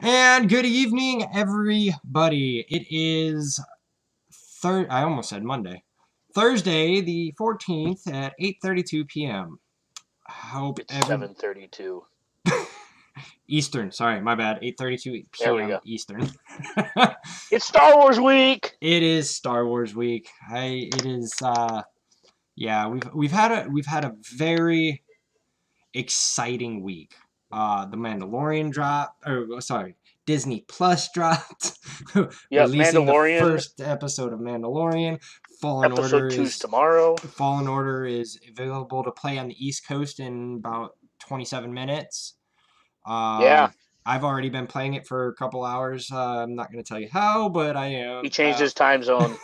And good evening, everybody. It is I almost said Monday. Thursday, the 14th at 8:32 p.m. Hope It's 7:32. Eastern. Sorry, my bad. 8:32 There we p.m. go. Eastern. It's Star Wars week. It is Star Wars week. Yeah, we've had a very exciting week. The Mandalorian Disney Plus dropped, Yep, releasing the Mandalorian. first episode of Mandalorian. Episode 2 is tomorrow. Fallen Order is available to play on the East Coast in about 27 minutes. Yeah. I've already been playing it for a couple hours. I'm not going to tell you how, but I am. He changed his time zone.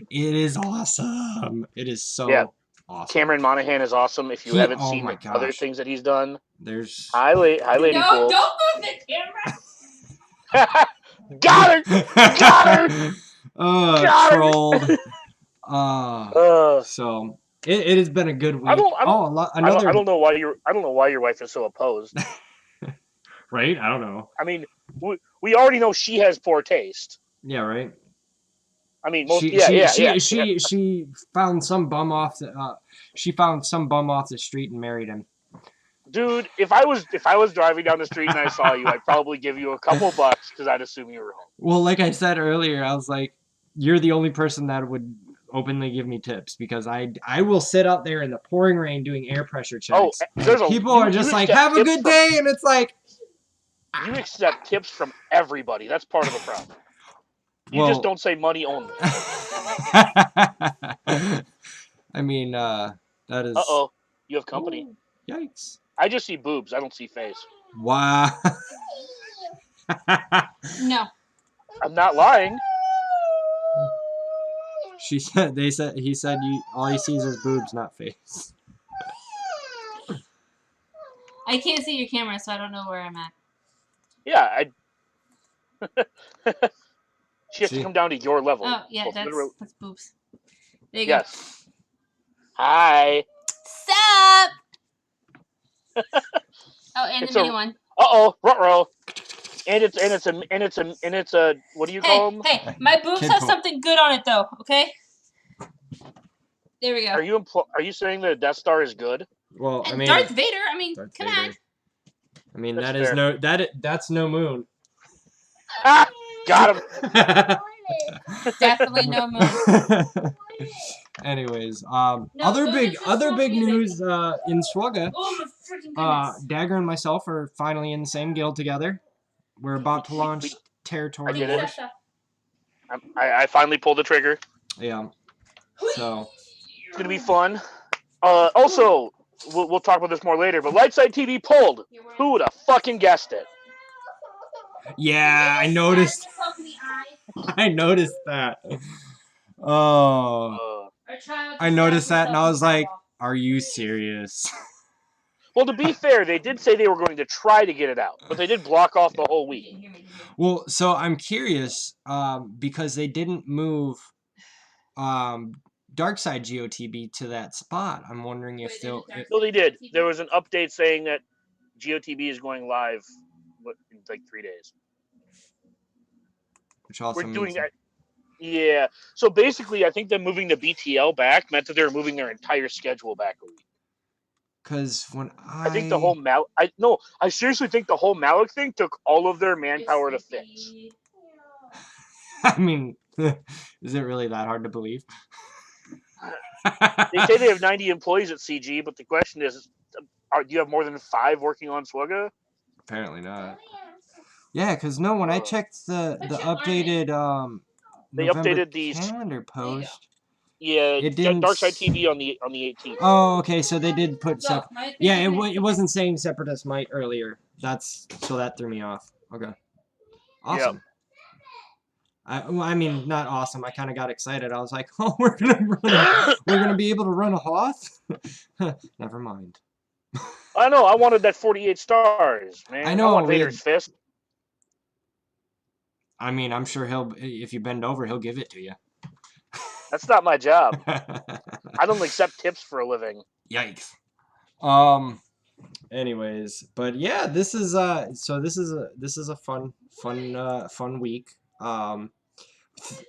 It is awesome. It is so awesome. Cameron Monaghan is awesome. If you haven't seen the other things that he's done, there's hi lady no, pool. Don't move the camera. Got her. Trolled. So it has been a good week. I don't know why your wife is so opposed. Right? I don't know. I mean, we already know she has poor taste. Yeah, right. I mean, she found some bum off the street and married him. Dude, if I was driving down the street and I saw you, I'd probably give you a couple bucks because I'd assume you were home. Well, like I said earlier, I was like, you're the only person that would openly give me tips because I will sit out there in the pouring rain doing air pressure checks. People are just like, have a good day, and it's like, you accept tips from everybody. That's part of the problem. You just don't say money only. I mean, that is... Uh-oh. You have company. Ooh, yikes. I just see boobs. I don't see face. Wow. No. I'm not lying. He said all he sees is boobs, not face. I can't see your camera, so I don't know where I'm at. Yeah, she has to come down to your level. Oh, yeah, that's boobs. There you go. Hi. Sup? Oh, and the mini one. Uh-oh, ruh-roh. And it's a what do you call them? Hey, my boobs have something good on it though, okay? There we go. Are you saying that Death Star is good? Well, I mean, Darth Vader, come on. I mean, that's no moon. Got him. Definitely no moon. Anyways, other big news in Swugga. Oh, Dagger and myself are finally in the same guild together. We're about to launch Territory Wars. I finally pulled the trigger. Yeah. So it's gonna be fun. Also, we'll talk about this more later. But Lightside TV pulled. Who would have fucking guessed it? Yeah, I noticed. I noticed that. Oh. I noticed that, and I was like, "Are you serious?" Well, to be fair, they did say they were going to try to get it out, but they did block off the whole week. Well, so I'm curious because they didn't move Darkside GOTB to that spot. I'm wondering if they'll... No, they did. There was an update saying that GOTB is going live in like 3 days. Which also we're doing that. Yeah. So basically, I think them moving the BTL back meant that they were moving their entire schedule back a week. Because when I think the whole I seriously think the whole Malik thing took all of their manpower to fix. I mean, is it really that hard to believe? They say they have 90 employees at CG, but the question is, do you have more than 5 working on Swugga? Apparently not. Yeah, because when I checked the updated they November updated these calendar post. Yeah, it didn't... Darkside TV on the 18th. Oh, okay, so they did put yeah, it wasn't saying Separatist Might earlier. So that threw me off. Okay. Awesome. Yep. I mean, not awesome. I kind of got excited. I was like, "Oh, we're gonna be able to run a Hoth." Never mind. I know. I wanted that 48 stars, man. I know. I want Vader's fist. I mean, I'm sure if you bend over, he'll give it to you. That's not my job. I don't accept tips for a living. Yikes. Anyways, but yeah, this is a fun week.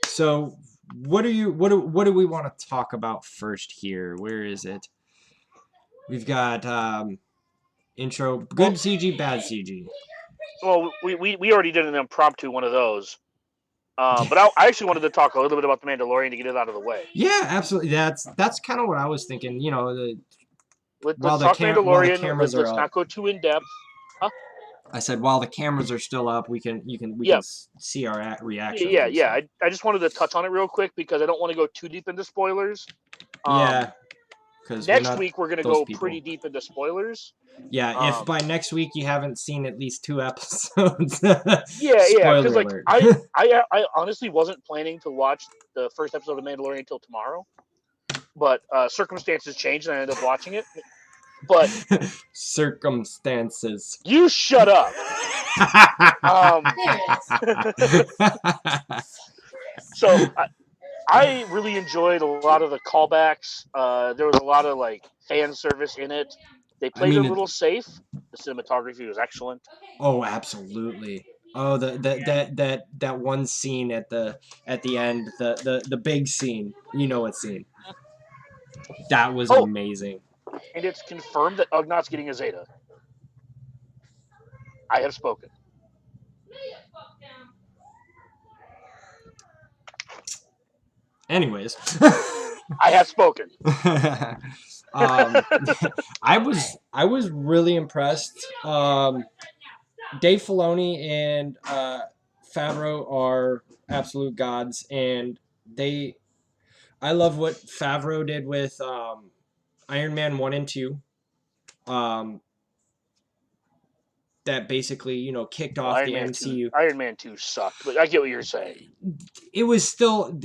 So what do we want to talk about first here? Where is it? We've got intro, good CG, bad CG. Well, we already did an impromptu one of those. But I actually wanted to talk a little bit about the Mandalorian to get it out of the way. Yeah, absolutely. That's kind of what I was thinking. You know, let's talk Mandalorian. Let's not go too in depth. Huh? I said while the cameras are still up, we can see our reaction. Yeah. I just wanted to touch on it real quick because I don't want to go too deep into spoilers. Because next week we're gonna go pretty deep into spoilers. Yeah, if by next week you haven't seen at least 2 episodes. yeah, because like I honestly wasn't planning to watch the first episode of Mandalorian until tomorrow, but circumstances changed and I ended up watching it. But circumstances. You shut up. So I really enjoyed a lot of the callbacks. There was a lot of like fan service in it. They played it a little safe. The cinematography was excellent. Oh, absolutely. Oh, that one scene at the end, the big scene. You know what scene? That was amazing. And it's confirmed that Ugnaugh's getting a Zeta. I have spoken. Anyways, I have spoken. I was really impressed. Dave Filoni and Favreau are absolute gods, and I love what Favreau did with Iron Man 1 and 2. That basically, kicked off Iron the Man MCU. 2, Iron Man 2 sucked, but I get what you're saying. It was still...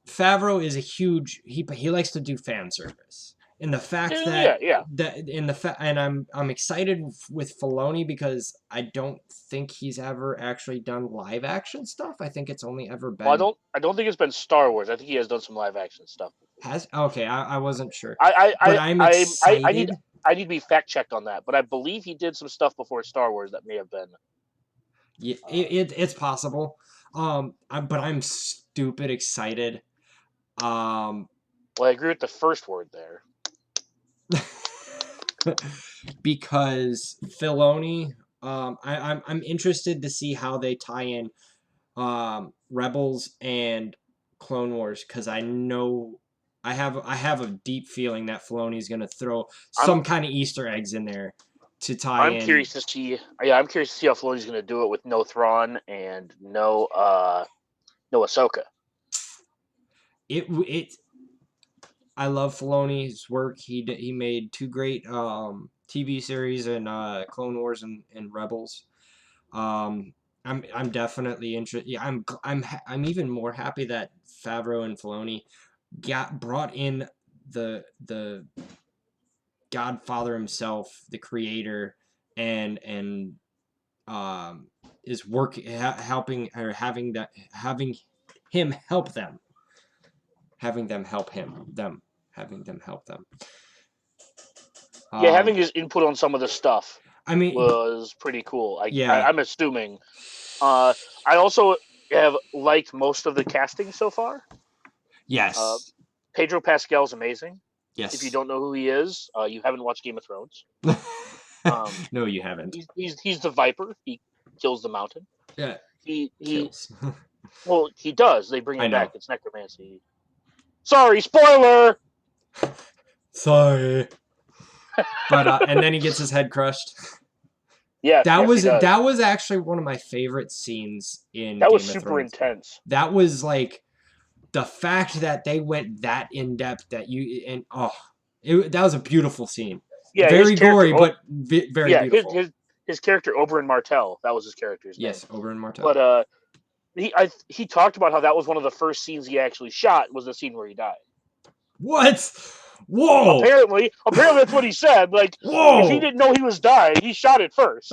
Favreau is a huge... He likes to do fan service. And the fact and I'm excited with Filoni because I don't think he's ever actually done live action stuff. I think it's only ever been. Well, I don't think it's been Star Wars. I think he has done some live action stuff. I wasn't sure. I'm excited. I need to be fact checked on that, but I believe he did some stuff before Star Wars that may have been. Yeah, it's possible. But I'm stupid excited. Well, I agree with the first word there. Because Filoni, I'm interested to see how they tie in Rebels and Clone Wars, because I know I have a deep feeling that Filoni's going to throw some kind of Easter eggs in there to tie in. I'm curious to see how Filoni's going to do it with no Thrawn and no Ahsoka. I love Filoni's work. He made 2 great TV series in Clone Wars and Rebels. I'm definitely interested. Yeah, I'm even more happy that Favreau and Filoni brought in the Godfather himself, the creator, and is helping or having him help them. Having them help them. Having his input on some of the stuff. Was pretty cool. I'm assuming. I also have liked most of the casting so far. Yes. Pedro Pascal's amazing. Yes. If you don't know who he is, you haven't watched Game of Thrones. No, you haven't. He's the Viper. He kills the mountain. Yeah. He kills. Well, he does. They bring him back. It's necromancy. Sorry, spoiler. Sorry. But and then he gets his head crushed. Yeah, that was actually one of my favorite scenes in. That was Game of super Thrones. Intense. That was like the fact that they went that in depth that that was a beautiful scene. Yeah, very gory, but very beautiful. His character Oberyn Martell. That was his character's name. Yes, Oberyn Martell. But he talked about how that was one of the first scenes he actually shot, was the scene where he died. What? Whoa! Apparently that's what he said. Like, whoa! If he didn't know he was dying, he shot it first.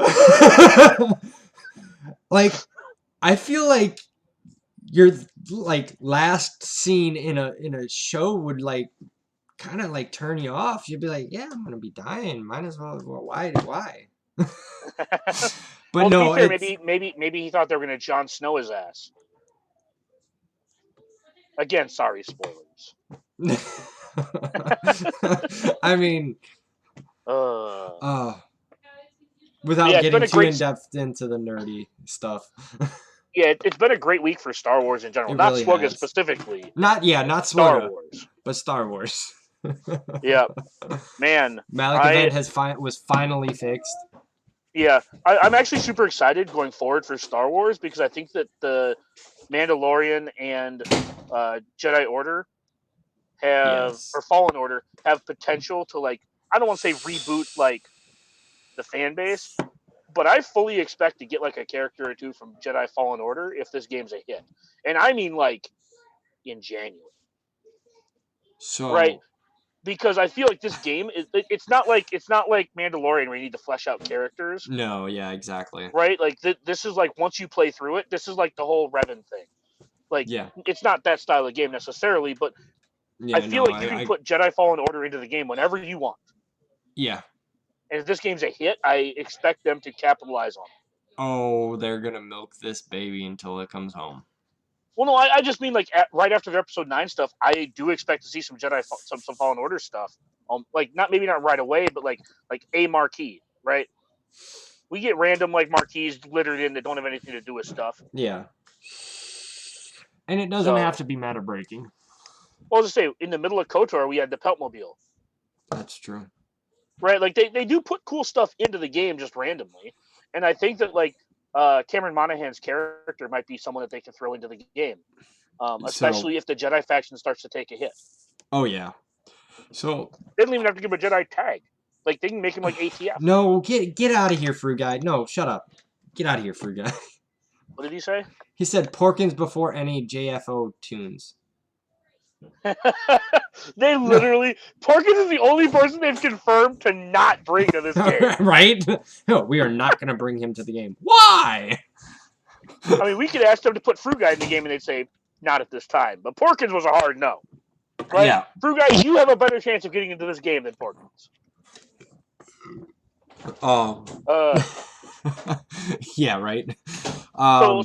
Like, I feel like your last scene in a show would kind of like turn you off. You'd be like, yeah, I'm gonna be dying. Might as well. Well, why? But well, no, to be fair, maybe he thought they were gonna Jon Snow his ass. Again, sorry, spoilers. I mean, without getting too in depth into the nerdy stuff. Yeah, it's been a great week for Star Wars in general. Not really Swugga specifically. Not Swugga. Star Wars. But Star Wars. Yeah. Man. Malik event was finally fixed. Yeah. I'm actually super excited going forward for Star Wars because I think that the Mandalorian and Jedi Order or Fallen Order have potential to, like, I don't want to say reboot, like, the fan base, but I fully expect to get like a character or two from Jedi Fallen Order if this game's a hit. And I mean like in January. So right? Because I feel like this game it's not like Mandalorian where you need to flesh out characters. No, yeah, exactly. Right? Like this is like once you play through it, this is like the whole Revan thing. Like it's not that style of game necessarily, but I feel like you can put Jedi Fallen Order into the game whenever you want. Yeah. And if this game's a hit, I expect them to capitalize on it. Oh, they're going to milk this baby until it comes home. Well, no, I just mean like right after the episode 9 stuff, I do expect to see some some Fallen Order stuff. Like maybe not right away, but like a marquee, right? We get random like marquees littered in that don't have anything to do with stuff. Yeah. And it doesn't have to be meta breaking. Well, I'll just say in the middle of KOTOR, we had the Peltmobile. That's true. Right, like they do put cool stuff into the game just randomly, and I think that like Cameron Monaghan's character might be someone that they can throw into the game, especially if the Jedi faction starts to take a hit. Oh yeah, so they don't even have to give him a Jedi tag; like they can make him like ATF. No, get out of here, Fruit Guy. No, shut up. Get out of here, Fruit Guy. What did he say? He said Porkins before any JFO tunes. They literally Porkins is the only person they've confirmed to not bring to this game. Right? No, we are not going to bring him to the game. Why? I mean, we could ask them to put Fruit Guy in the game, and they'd say not at this time. But Porkins was a hard no. Right? Yeah. Fruit Guy, you have a better chance of getting into this game than Porkins. Yeah, right. I will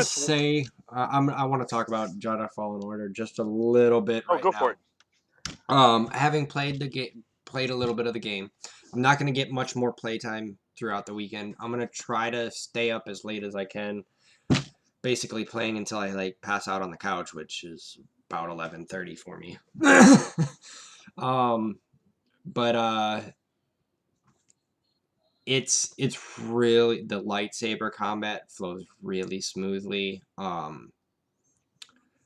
say I want to talk about Jedi Fallen Order just a little bit. Go for it. Having played a little bit of the game, I'm not going to get much more playtime throughout the weekend. I'm going to try to stay up as late as I can, basically playing until I like pass out on the couch, which is about 11:30 for me. It's really, the lightsaber combat flows really smoothly.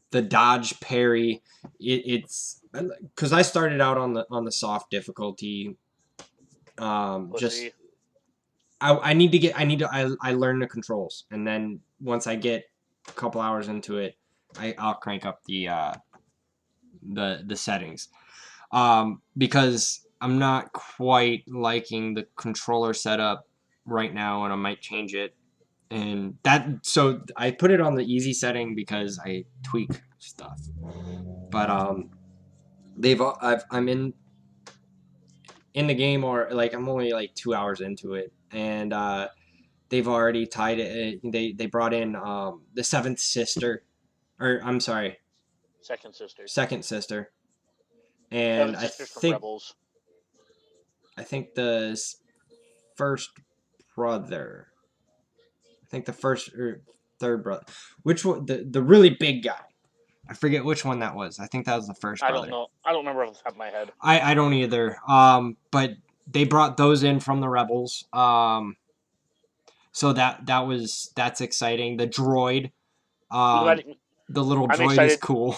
The dodge parry, it's because I started out on the soft difficulty. I learn the controls, and then once I get a couple hours into it, I'll crank up the settings, because I'm not quite liking the controller setup right now, and I might change it. And so I put it on the easy setting because I tweak stuff. But I'm in the game, or like I'm only like 2 hours into it, and they've already tied it. They brought in the seventh sister, or I'm sorry, second sister. Second sister, and I think Rebels. I think the first brother. I think the first or third brother. Which one? The really big guy. I forget which one that was. I think that was the first brother. I don't know. I don't remember off the top of my head. I don't either. But they brought those in from the Rebels. So that's exciting. The droid. The little droid is cool.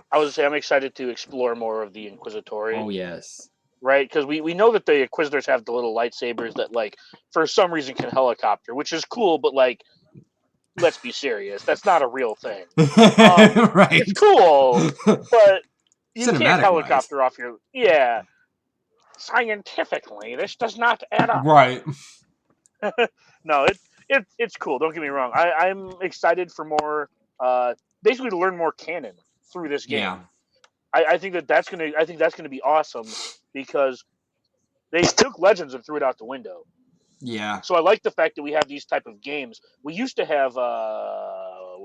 I was say I'm excited to explore more of the Inquisitorium. Oh yes. Right, because we know that the Inquisitors have the little lightsabers that, like, for some reason can helicopter, which is cool, but, like, let's be serious. That's not a real thing. Right. It's cool, but you can't helicopter off your... Yeah. Scientifically, this does not add up. Right. No, it's cool. Don't get me wrong. I'm excited for more... basically to learn more canon through this game. I think that's gonna be awesome because they took Legends and threw it out the window. Yeah. So I like the fact that we have these type of games. We used to have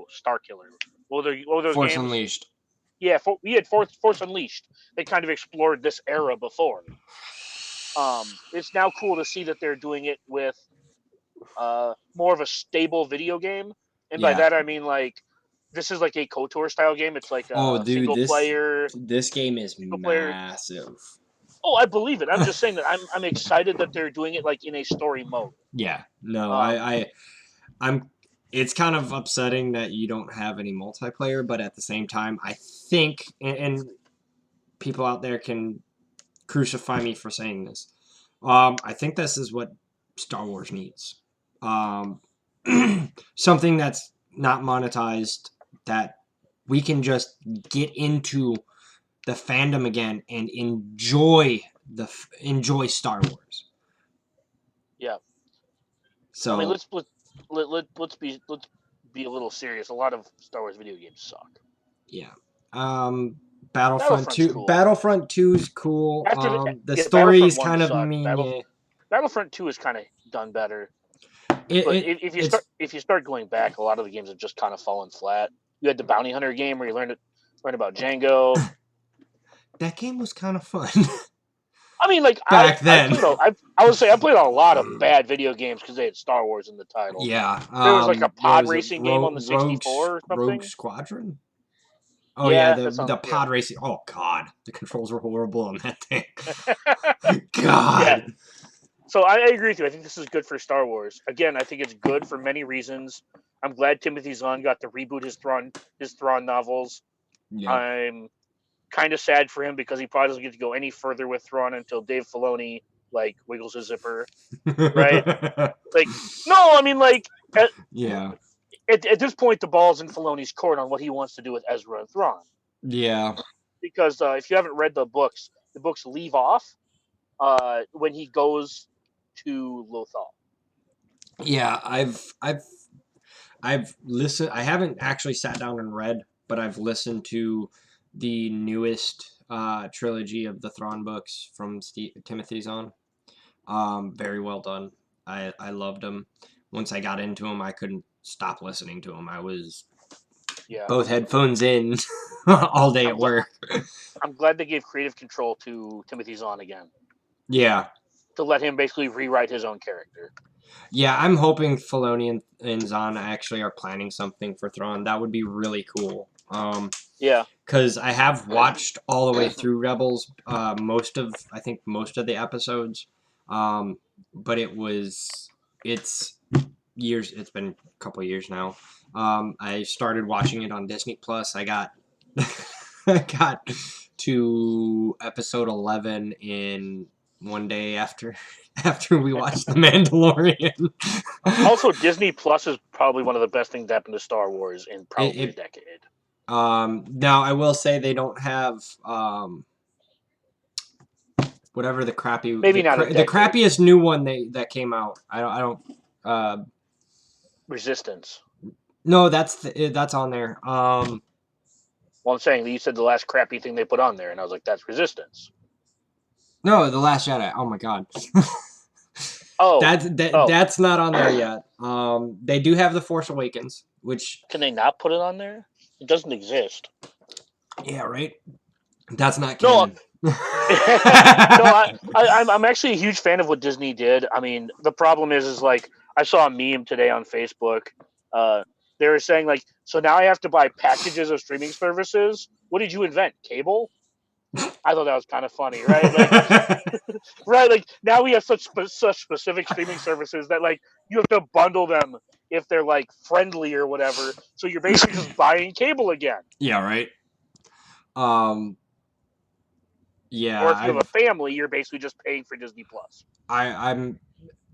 Star Killer. What were those Force games? Unleashed. Yeah, we had Force Unleashed. They kind of explored this era before. It's now cool to see that they're doing it with more of a stable video game, and by that I mean like this is like a KOTOR style game. It's like a single player. This game is massive. Oh, I believe it. I'm just saying that I'm excited that they're doing it like in a story mode. Yeah. No, I'm. It's kind of upsetting that you don't have any multiplayer, but at the same time, I think, and people out there can crucify me for saying this. I think this is what Star Wars needs. Something that's not monetized, that we can just get into the fandom again and enjoy Star Wars. Yeah. So I mean, let's be a little serious. A lot of Star Wars video games suck. Yeah. Battlefront 2. Cool. Battlefront 2 is cool. The story's kind of mean. Battlefront 2 is kind of done better. If you start going back, a lot of the games have just kind of fallen flat. You had the Bounty Hunter game where you learned about Django. That game was kind of fun. I mean, like back then, I would say I played a lot of bad video games because they had Star Wars in the title. Yeah, there was like a pod racing game on the 64 or something. Rogue Squadron. Oh yeah, the pod racing. Oh god, the controls were horrible on that thing. God. Yeah. So I agree with you. I think this is good for Star Wars. Again, I think it's good for many reasons. I'm glad Timothy Zahn got to reboot his Thrawn novels. Yeah. I'm kind of sad for him because he probably doesn't get to go any further with Thrawn until Dave Filoni like wiggles his zipper, right? Like, no, I mean like, yeah. At this point, the ball's in Filoni's court on what he wants to do with Ezra and Thrawn. Yeah. Because if you haven't read the books leave off when he goes to Lothal. Yeah, I've listened. I haven't actually sat down and read, but I've listened to the newest trilogy of the Thrawn books from Timothy Zahn. Very well done. I loved them. Once I got into them, I couldn't stop listening to them. I was both headphones in all day at work. I'm glad they gave creative control to Timothy Zahn again. Yeah. To let him basically rewrite his own character. Yeah, I'm hoping Filoni and Zahn actually are planning something for Thrawn. That would be really cool. Yeah. Because I have watched all the way through Rebels, most of the episodes. But it's years. It's been a couple of years now. I started watching it on Disney Plus. I got to episode 11 in one day after we watched The Mandalorian. Also, Disney Plus is probably one of the best things that happened to Star Wars in probably a decade. Now I will say they don't have whatever the crappy the crappiest new one that came out. I don't Resistance. No, that's on there. Well, I'm saying you said the last crappy thing they put on there, and I was like, that's Resistance. No, The Last Jedi. Oh my god. That's not on there yet. They do have The Force Awakens, which can they not put it on there? It doesn't exist. Yeah, right. That's not canon. No, I'm actually a huge fan of what Disney did. I mean, the problem is like I saw a meme today on Facebook. They were saying like, so now I have to buy packages of streaming services. What did you invent? Cable? I thought that was kind of funny, right? Like, right? Like now we have such specific streaming services that like you have to bundle them if they're like friendly or whatever. So you're basically just buying cable again. Yeah, right. Yeah. Or if you have a family, you're basically just paying for Disney Plus. I'm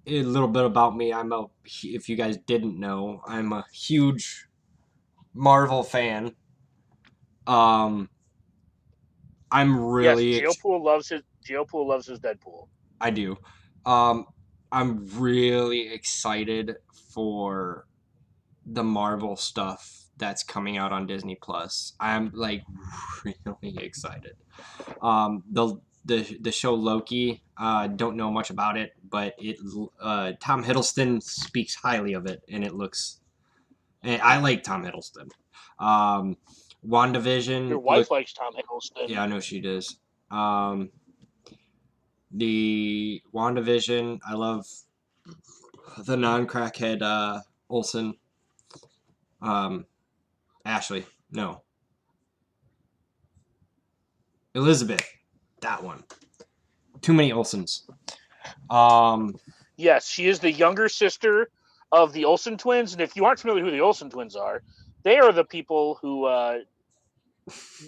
a little bit about me. If you guys didn't know, I'm a huge Marvel fan. I'm really Geopool loves his Deadpool. I do. I'm really excited for the Marvel stuff that's coming out on Disney Plus. I'm like really excited. The show Loki, don't know much about it, but Tom Hiddleston speaks highly of it, and it looks. And I like Tom Hiddleston. WandaVision. Your wife likes Tom Hiddleston. Yeah, I know she does. The WandaVision, I love the non-crackhead Olsen. Ashley, no. Elizabeth, that one. Too many Olsens. Yes, she is the younger sister of the Olsen twins, and if you aren't familiar who the Olsen twins are, they are the people who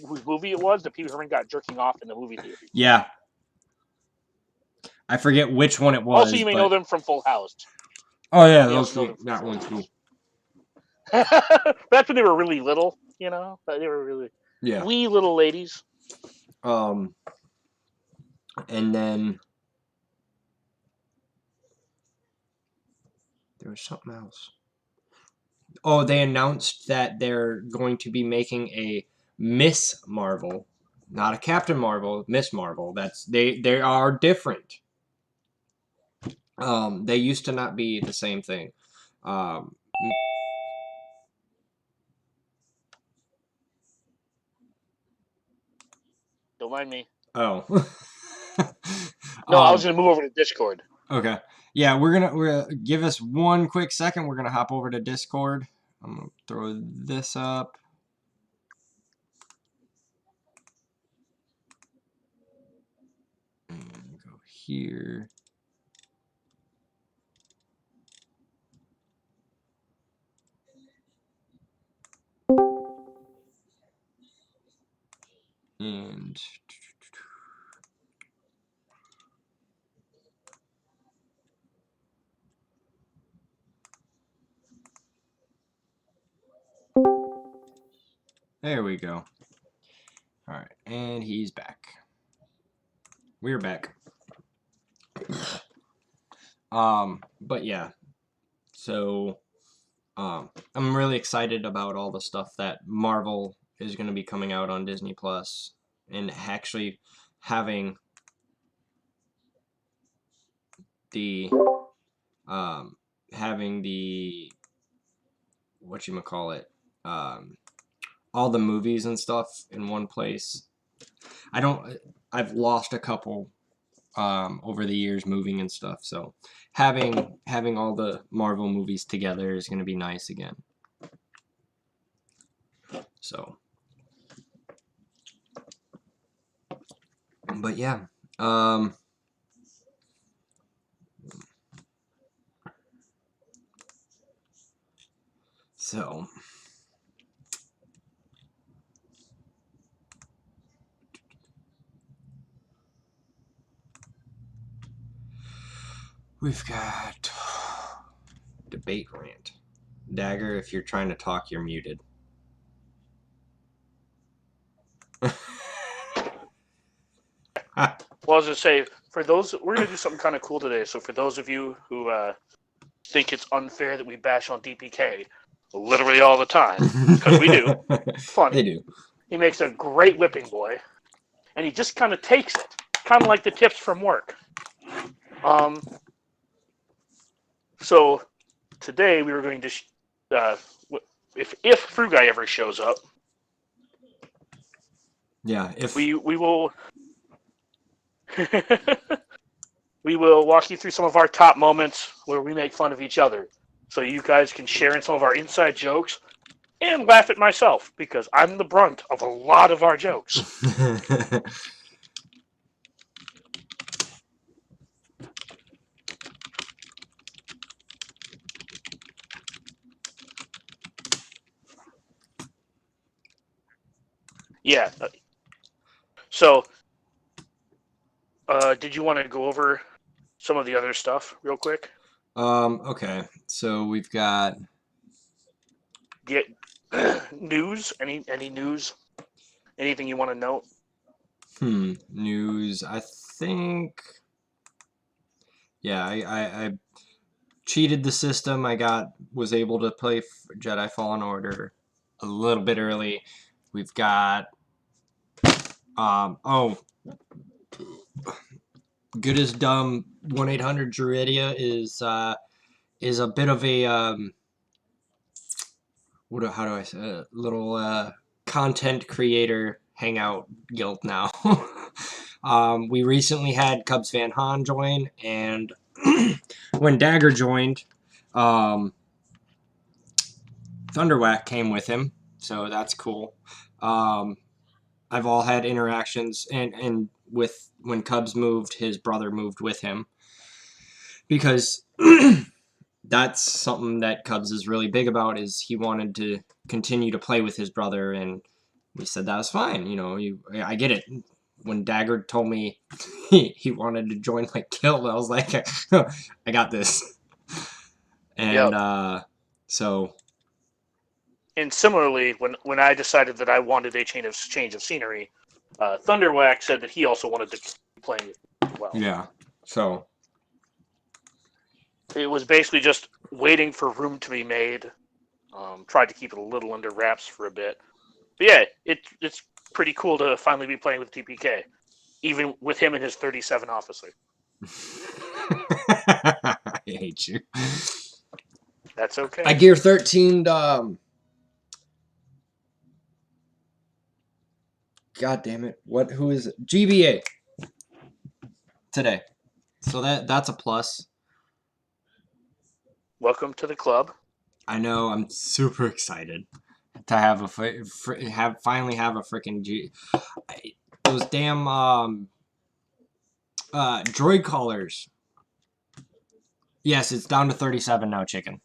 whose movie it was. The people who got jerking off in the movie theater. Yeah. I forget which one it was. Also, you may know them from Full House. Oh yeah, that one too. That's when they were really little, you know. They were really wee little ladies. And then there was something else. Oh, they announced that they're going to be making a Miss Marvel, not a Captain Marvel, Miss Marvel. They are different. They used to not be the same thing. Don't mind me. Oh. No, I was gonna move over to Discord. Okay. Yeah, we're gonna give us one quick second. We're gonna hop over to Discord. I'm gonna throw this up. And go here. And there we go. All right, and he's back. We're back. But yeah. So I'm really excited about all the stuff that Marvel is going to be coming out on Disney Plus, and actually having the whatchamacallit, all the movies and stuff in one place. I've lost a couple over the years moving and stuff, so having all the Marvel movies together is going to be nice again. So, but yeah, so we've got debate rant. Dagger, if you're trying to talk, you're muted. Well, I was going to say, we're going to do something kind of cool today. So for those of you who think it's unfair that we bash on DPK literally all the time, because we do. Funny. They do. He makes a great whipping boy, and he just kind of takes it, kind of like the tips from work. So today we were going to, if Fruit Guy ever shows up, yeah, if we will. We will walk you through some of our top moments where we make fun of each other. So you guys can share in some of our inside jokes and laugh at myself because I'm the brunt of a lot of our jokes. Yeah. So, did you want to go over some of the other stuff real quick? Okay. So we've got news. Any news? Anything you want to note? News. I think. Yeah, I cheated the system. Was able to play Jedi Fallen Order. a little bit early. We've got Good as Dumb 1-800 Druidia is a bit of a how do I say, a little content creator hangout guild now. We recently had Cubs fan Han join, and when Dagger joined, Thunderwhack came with him, so that's cool. I've all had interactions, and with when Cubs moved, his brother moved with him, because that's something that Cubs is really big about, is he wanted to continue to play with his brother, and we said that was fine. I get it. When Dagger told me he wanted to join my guild, I was like, I got this. And so. And similarly, when I decided that I wanted a change of scenery, Thunderwhack said that he also wanted to keep playing as well. Yeah. So. It was basically just waiting for room to be made. Tried to keep it a little under wraps for a bit. But yeah, it's pretty cool to finally be playing with TPK, even with him and his 37 officer. I hate you. That's okay. I gear 13'd, God damn it. Who is it? GBA today. So that's a plus. Welcome to the club. I know, I'm super excited to have finally have a freaking those damn droid callers. Yes, it's down to 37 now, chicken.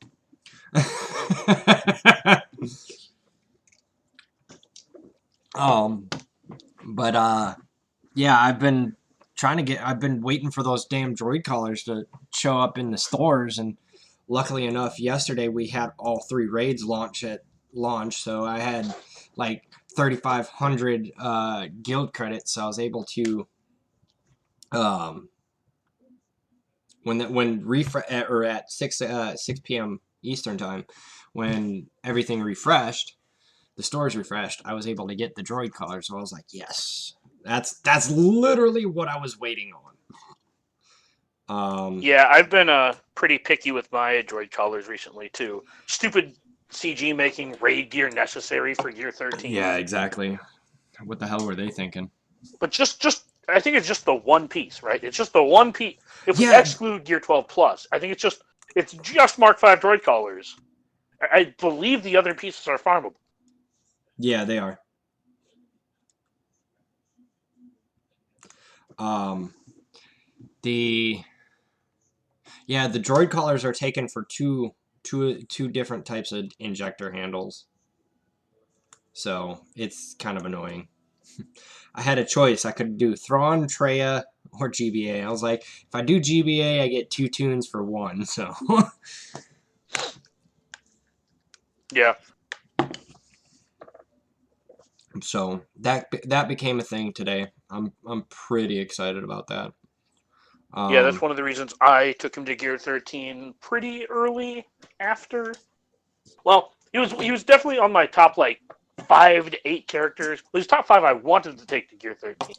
But yeah, I've been waiting for those damn droid callers to show up in the stores, and luckily enough, yesterday we had all 3 raids launch, so I had like 3,500 guild credits, so I was able to at 6 p.m. Eastern time, when everything refreshed, the stores refreshed, I was able to get the droid collar. So I was like, yes, that's literally what I was waiting on. Yeah, I've been pretty picky with my droid collars recently too. Stupid CG making raid gear necessary for gear 13. Yeah, exactly. What the hell were they thinking? But just I think it's just the one piece, right? It's just the one piece. If we exclude gear 12 plus, I think it's just Mark 5 droid collars. I believe the other pieces are farmable. Yeah, they are. The droid collars are taken for two different types of injector handles. So it's kind of annoying. I had a choice. I could do Thrawn, Traya, or GBA. I was like, if I do GBA, I get 2 tunes for 1. So. Yeah. So that became a thing today. I'm pretty excited about that. Yeah, that's one of the reasons I took him to Gear 13 pretty early after. Well, he was definitely on my top 5 to 8 characters. He was top 5 I wanted to take to Gear 13.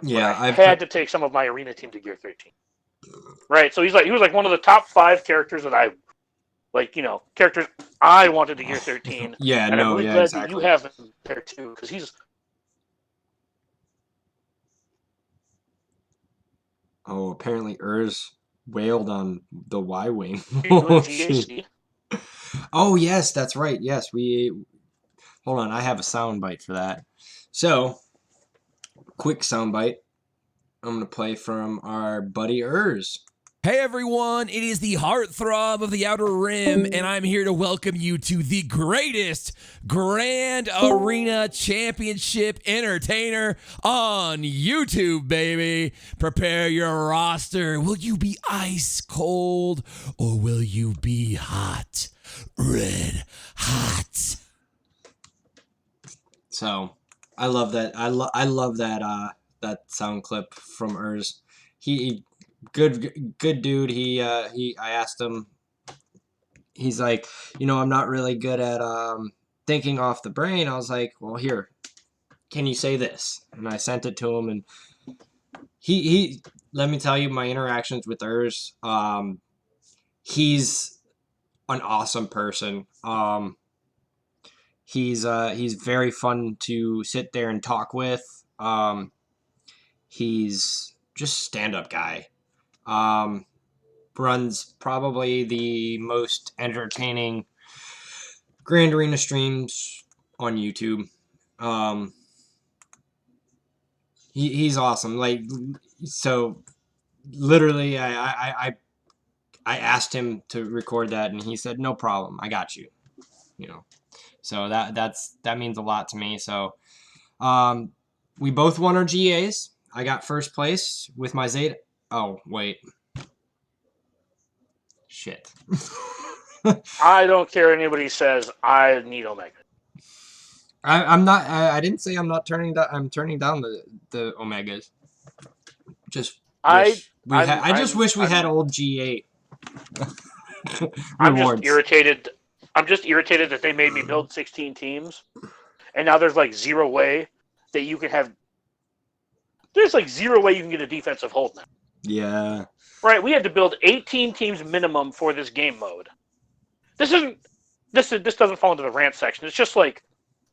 Yeah, I had to take some of my arena team to Gear 13. Right, so he was one of the top 5 characters that I characters I wanted to Gear 13. Yeah, and I'm really glad exactly. that you have him there too, because he's. Oh, apparently Urs wailed on the Y-Wing. Oh, yes, that's right. Yes, hold on, I have a soundbite for that. So, quick soundbite. I'm going to play from our buddy Urs. Hey everyone, it is the heartthrob of the Outer Rim, and I'm here to welcome you to the greatest Grand Arena Championship entertainer on YouTube, baby. Prepare your roster. Will you be ice cold, or will you be hot? Red hot. So, I love that. I love that that sound clip from Urs. He good dude. I asked him, he's like, I'm not really good at thinking off the brain, I was like, well, here, can you say this? And I sent it to him, and he let me tell you, my interactions with Urs, he's an awesome person. He's very fun to sit there and talk with. He's just stand-up guy. Runs probably the most entertaining Grand Arena streams on YouTube. He's awesome. Like, so literally I asked him to record that, and he said, no problem, I got you. So that means a lot to me. So we both won our GAs. I got first place with my Zeta. Oh, wait. Shit. I don't care anybody says I need Omega. I'm not. I didn't say I'm not turning down. I'm turning down the Omegas. I just wish we had old G8. I'm just irritated. I'm just irritated that they made me build 16 teams, and now there's like zero way that you can have. There's like zero way you can get a defensive hold now. Yeah. Right. We had to build 18 teams minimum for this game mode. This doesn't fall into the rant section. It's just like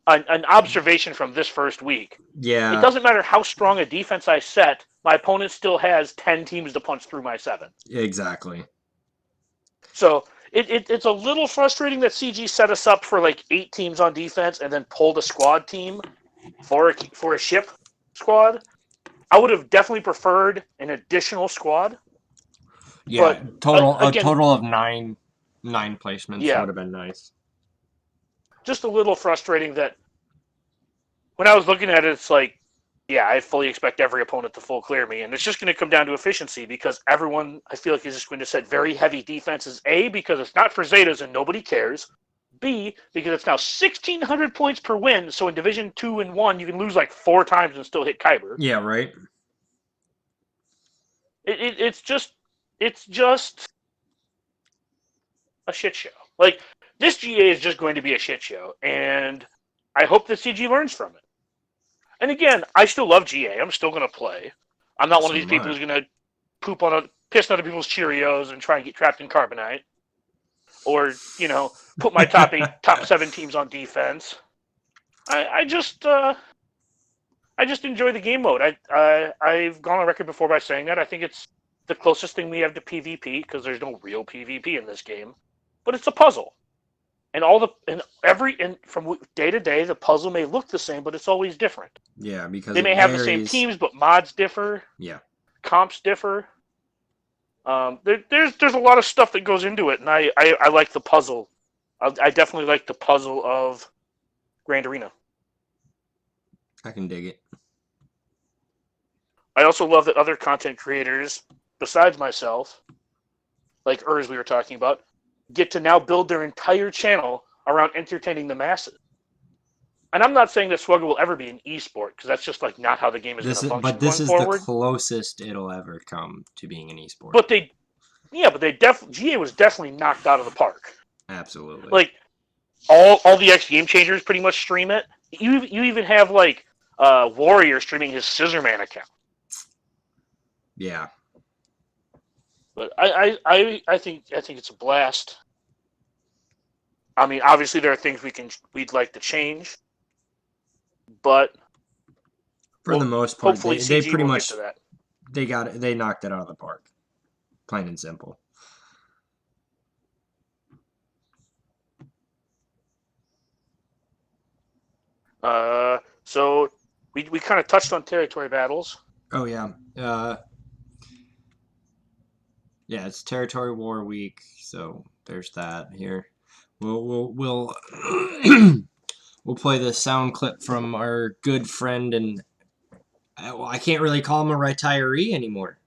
an observation from this first week. Yeah. It doesn't matter how strong a defense I set, my opponent still has 10 teams to punch through my 7. Exactly. So it's a little frustrating that CG set us up for like 8 teams on defense and then pulled a squad team for a ship squad. I would have definitely preferred an additional squad. Yeah, but, total of nine placements would have been nice. Just a little frustrating that when I was looking at it, it's like, yeah, I fully expect every opponent to full clear me, and it's just going to come down to efficiency because everyone, I feel like, is just going to set very heavy defenses. A, because it's not for Zetas and nobody cares. B, because it's now 1,600 points per win, so in Division 2 and 1, you can lose like 4 times and still hit Kyber. Yeah, right. It's just a shit show. Like, this GA is just going to be a shit show, and I hope that CG learns from it. And again, I still love GA. I'm still going to play. I'm not one of these people who's going to piss on other people's Cheerios and try and get trapped in Carbonite. Or, put my top 7 teams on defense. I just enjoy the game mode. I've gone on record before by saying that. I think it's the closest thing we have to PvP because there's no real PvP in this game. But it's a puzzle. And from day to day, the puzzle may look the same, but it's always different. Yeah, because they may have the same teams, but mods differ. Yeah, comps differ. There's a lot of stuff that goes into it, and I like the puzzle. I definitely like the puzzle of Grand Arena. I can dig it. I also love that other content creators, besides myself, like Urs we were talking about, get to now build their entire channel around entertaining the masses. And I'm not saying that Swugger will ever be an esport, because that's just like not how the game is going to function. But this is forward. The closest it'll ever come to being an esport. But GA was definitely knocked out of the park. Absolutely. Like all the X Game Changers pretty much stream it. You even have like Warrior streaming his Scissorman account. Yeah. But I think it's a blast. I mean, obviously there are things we'd like to change, but for the most part, they pretty much they knocked it out of the park, plain and simple. So we kind of touched on territory battles. Oh yeah. Yeah, it's Territory War Week, so there's that here. We'll we'll play the sound clip from our good friend, and I can't really call him a retiree anymore.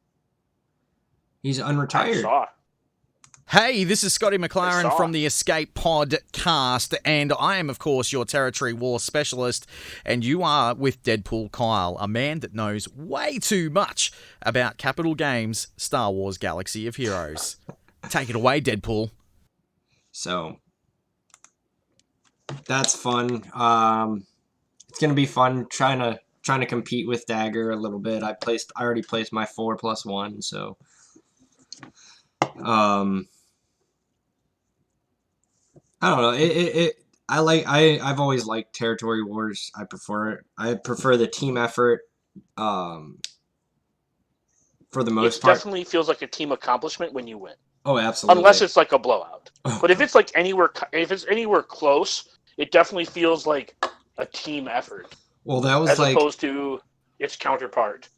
He's unretired. Hey, this is Scotty McLaren from the Escape Podcast, and I am, of course, your Territory War Specialist, and you are with Deadpool Kyle, a man that knows way too much about Capital Games' Star Wars Galaxy of Heroes. Take it away, Deadpool. So, that's fun. It's gonna be fun trying to compete with Dagger a little bit. I already placed my 4+1, so I don't know. I've always liked Territory Wars. I prefer it. I prefer the team effort. For the most part, it definitely feels like a team accomplishment when you win. Oh, absolutely. Unless it's like a blowout. But if it's like anywhere close, it definitely feels like a team effort. Well, that was as opposed to its counterpart,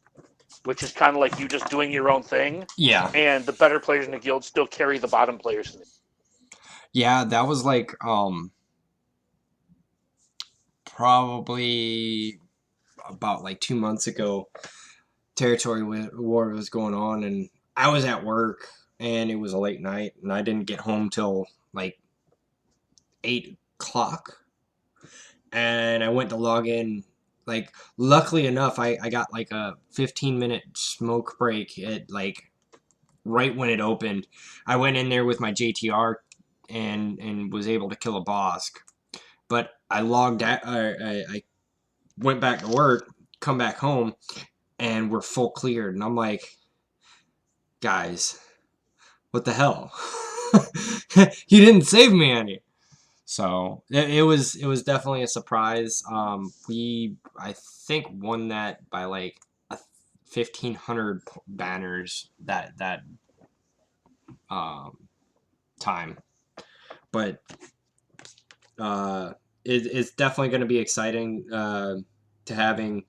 which is kind of like you just doing your own thing. Yeah. And the better players in the guild still carry the bottom players in it. Yeah, that was like probably about like 2 months ago. Territory War was going on, and I was at work, and it was a late night, and I didn't get home till like 8 o'clock. And I went to log in. Like, luckily enough, I got like a 15-minute smoke break at like right when it opened. I went in there with my JTR and was able to kill a boss. But I logged out. I went back to work, come back home, and we're full cleared. And I'm like, guys, what the hell? You didn't save me any. So it was definitely a surprise. We, I think, won that by like 1,500 banners that time. But it's definitely going to be exciting to having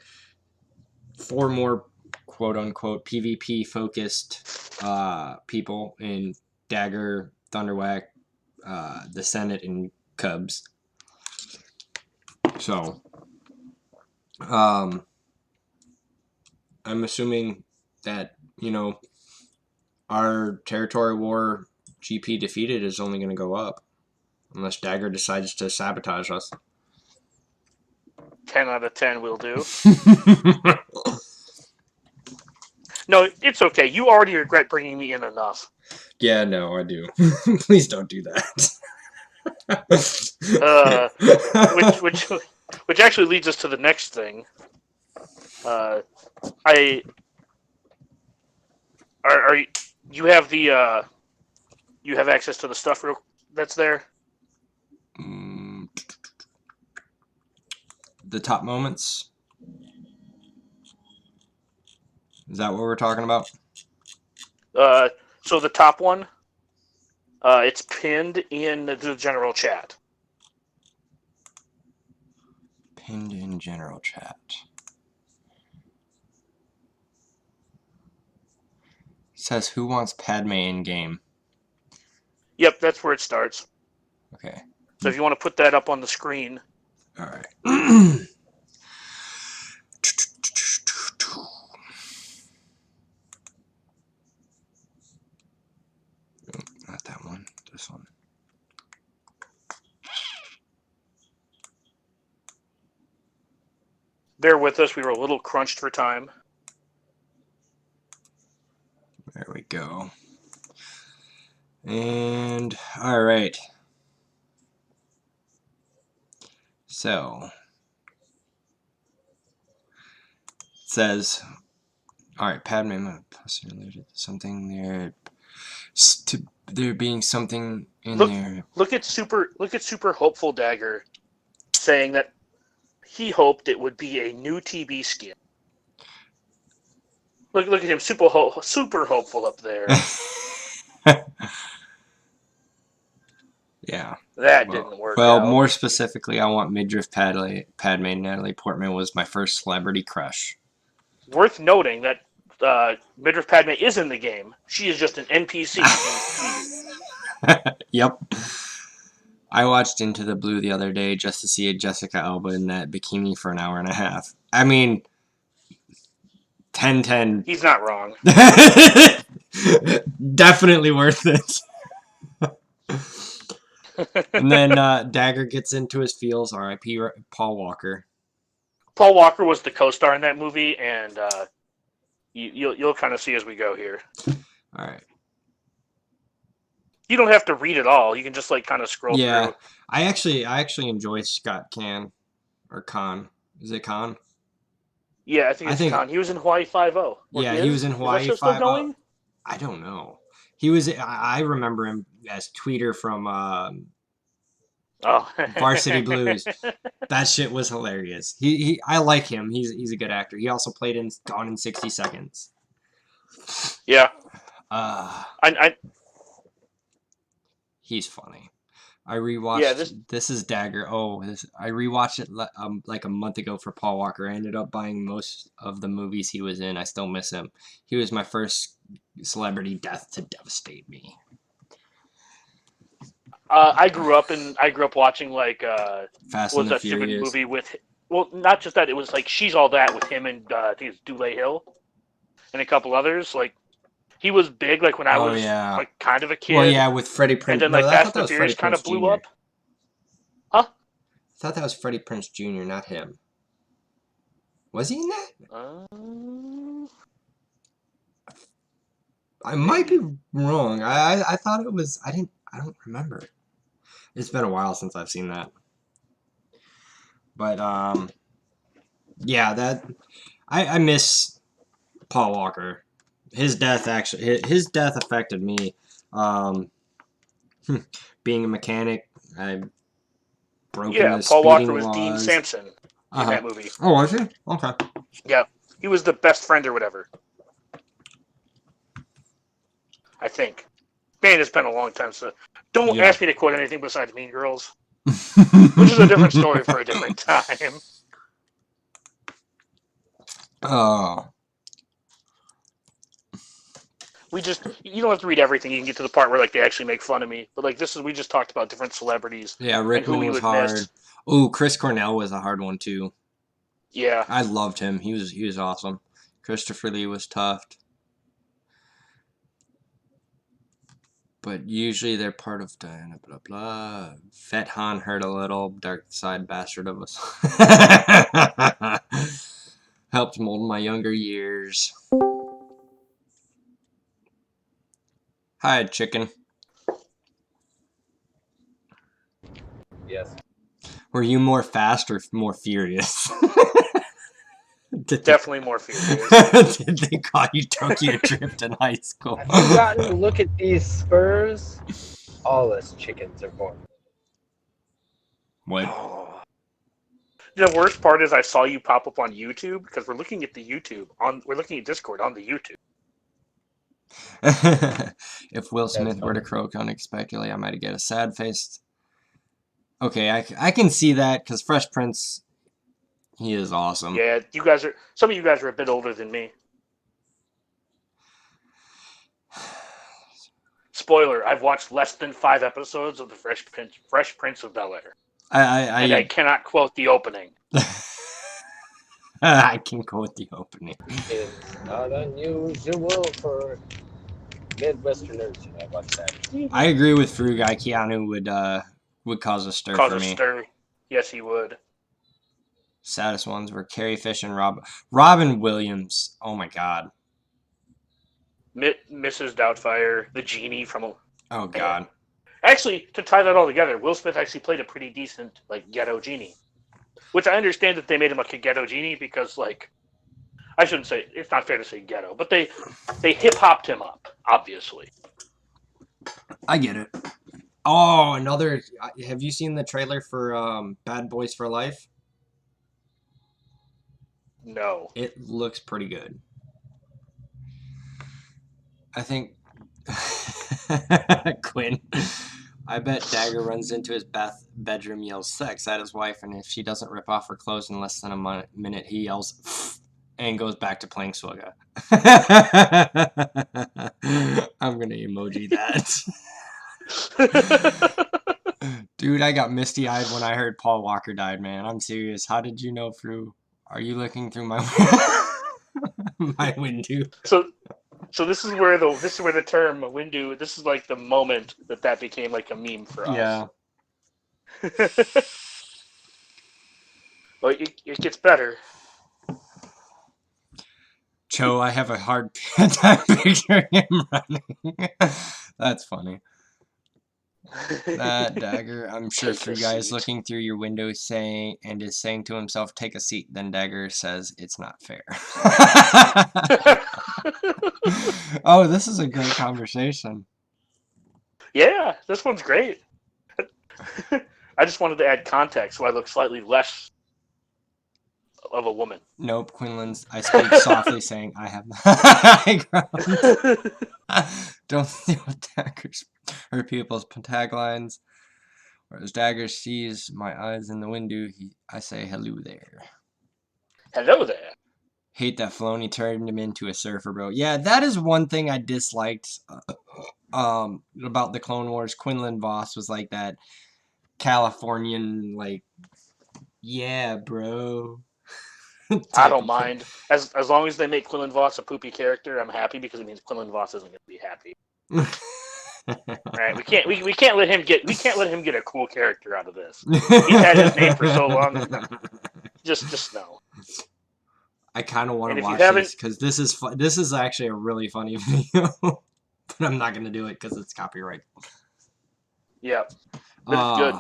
4 more quote unquote PvP focused people in Dagger, Thunderwhack, the Senate, and Cubs. So I'm assuming that, our Territory War GP defeated is only going to go up unless Dagger decides to sabotage us. 10 out of 10 will do. No, it's okay. You already regret bringing me in enough. Yeah, no, I do. Please don't do that. Which actually leads us to the next thing. You have the you have access to the stuff that's there? The top moments? Is that what we're talking about? So the top one, it's pinned in the general chat. Pinned in general chat. It says, who wants Padme in game? Yep, that's where it starts. Okay. So if you want to put that up on the screen. All right. Not that one. This one. Bear with us. We were a little crunched for time. There we go. And all right. So it says, all right, Padme plus related to something there. There being something in there. Look at super hopeful Dagger saying that he hoped it would be a new TB skin. Look at him, super hopeful up there. Yeah. That didn't work Well, out. more specifically, I want midriff Padme. Natalie Portman was my first celebrity crush. Worth noting that midriff Padme is in the game. She is just an NPC. Yep. I watched Into the Blue the other day just to see Jessica Alba in that bikini for an hour and a half. I mean, 10/10. He's not wrong. Definitely worth it. And then Dagger gets into his feels. R.I.P. Paul Walker. Paul Walker was the co-star in that movie, and you'll kind of see as we go here. All right. You don't have to read it all. You can just like kind of scroll through. I actually enjoy Scott Caan or Khan. Is it Khan? Yeah, I think it's Khan. He was in Hawaii 5-0. Yeah, he was in Hawaii 5-0. I don't know. He was. I remember him as Tweeter from Varsity Blues. That shit was hilarious. I like him. He's a good actor. He also played in Gone in 60 Seconds. Yeah. He's funny. I rewatched This is Dagger. I rewatched it like a month ago for Paul Walker. I ended up buying most of the movies he was in. I still miss him. He was my first celebrity death to devastate me. I grew up watching like Fast and the Furious. Stupid movie with, well, not just that, it was like She's All That with him and I think it's Dule Hill and a couple others. Like he was big like when I was like kind of a kid. Well, yeah, with Freddie Prinze. And then like Fast and the Furious kind of blew up. Huh? I thought that was Freddie Prinze Jr., not him. Was he in that? I might be wrong. I thought it was. I don't remember. It's been a while since I've seen that. But yeah, I miss Paul Walker. His death affected me. Being a mechanic, I broke the Paul Walker speeding was laws. Dean Sampson in that movie. Oh, was he? Okay. Yeah, he was the best friend or whatever. I think. Man, it's been a long time, so don't ask me to quote anything besides Mean Girls, which is a different story for a different time. Oh. You don't have to read everything. You can get to the part where like they actually make fun of me. But like we just talked about different celebrities. Yeah, Rickman was hard. Ooh, Chris Cornell was a hard one too. Yeah. I loved him. He was awesome. Christopher Lee was tough. But usually they're part of Diana, blah, blah. Fet Han hurt a little. Dark Side Bastard of us. Helped mold my younger years. Hi, chicken. Yes. Were you more fast or more furious? Definitely more furious. Did they call you Tokyo Drift in high school? Have you gotten to look at these spurs? All us chickens are born. What? The worst part is I saw you pop up on YouTube because we're looking at the YouTube we're looking at Discord on the YouTube. If Will Smith were to croak unexpectedly, I might get a sad face. Okay, I can see that because Fresh Prince, he is awesome. Yeah, some of you guys are a bit older than me. Spoiler, I've watched less than 5 episodes of the Fresh Prince of Bel-Air. And I cannot quote the opening. I can quote the opening. It's not unusual for Midwesterners to watch that. I agree with Frugai. Keanu would cause a stir for me. Yes, he would. Saddest ones were Carrie Fish and Robin Williams. Oh my God. Mrs. Doubtfire, the genie from. Oh God. Actually, to tie that all together, Will Smith actually played a pretty decent like ghetto genie, which I understand that they made him like a ghetto genie because like I shouldn't say it's not fair to say ghetto, but they hip hopped him up obviously. I get it. Oh, another. Have you seen the trailer for Bad Boys for Life? No. It looks pretty good. I think Quinn. I bet Dagger runs into his bedroom, yells sex at his wife, and if she doesn't rip off her clothes in less than a minute, he yells and goes back to playing Swugga. I'm gonna emoji that. Dude, I got misty-eyed when I heard Paul Walker died, man. I'm serious. How did you know, Fru? Are you looking through my my window? So this is where the term window. This is like the moment that became like a meme for us. Yeah. Well, it gets better. Cho, I have a hard time picturing him running. That's funny. That Dagger, I'm sure Take for a you guys seat. looking through your window is saying to himself, take a seat. Then Dagger says, it's not fair. Oh, this is a great conversation. Yeah, this one's great. I just wanted to add context so I look slightly less of a woman. Nope, Quinlan's. I speak softly, saying, I have the high ground. Don't steal Dagger's or people's taglines. Whereas Dagger sees my eyes in the window, I say, hello there. Hello there. Hate that Filoni turned him into a surfer bro. Yeah, that is one thing I disliked about the Clone Wars. Quinlan Voss was like that Californian, like, yeah, bro. I don't mind. As long as they make Quinlan Voss a poopy character, I'm happy because it means Quinlan Voss isn't going to be happy. Right? We can't let him get a cool character out of this. He's had his name for so long. No. Just no. I kind of want to watch this because this is actually a really funny video, but I'm not gonna do it because it's copyright. Yeah, but it's good.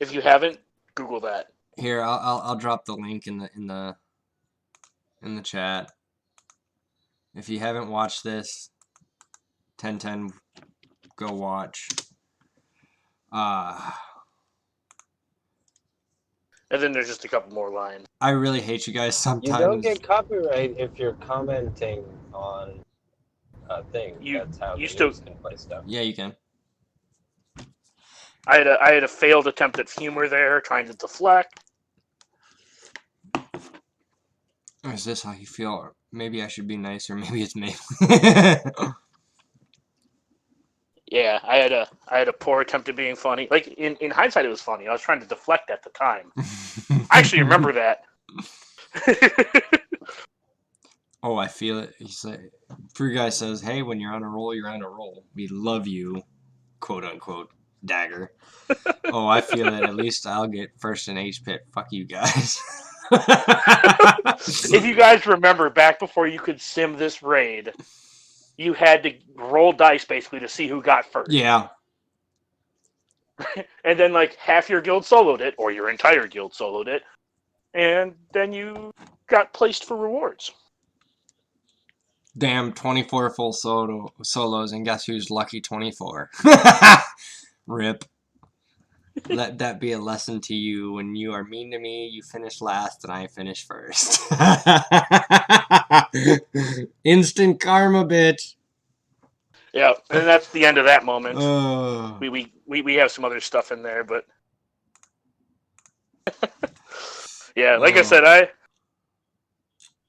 If you haven't, Google that. Here, I'll drop the link in the chat. If you haven't watched this, 1010, go watch. And then there's just a couple more lines. I really hate you guys sometimes. You don't get copyright if you're commenting on a thing. That's how you can play stuff. Yeah, you can. I had a failed attempt at humor there, trying to deflect. Is this how you feel? Maybe I should be nicer. Maybe it's me. Yeah, I had a poor attempt at being funny. Like in hindsight, it was funny. I was trying to deflect at the time. I actually remember that. Oh, I feel it. He's like, Free Guy says, "Hey, when you're on a roll, you're on a roll. We love you, quote unquote, Dagger." Oh, I feel it. At least I'll get first in H pit. Fuck you guys. If you guys remember, back before you could sim this raid, you had to roll dice basically to see who got first. Yeah. And then like half your guild soloed it, or your entire guild soloed it, and then you got placed for rewards. Damn, 24 full solos, and guess who's lucky 24? Rip. Let that be a lesson to you. When you are mean to me, you finish last and I finish first. Instant karma, bitch. Yeah, and that's the end of that moment. We have some other stuff in there, but yeah, like I said,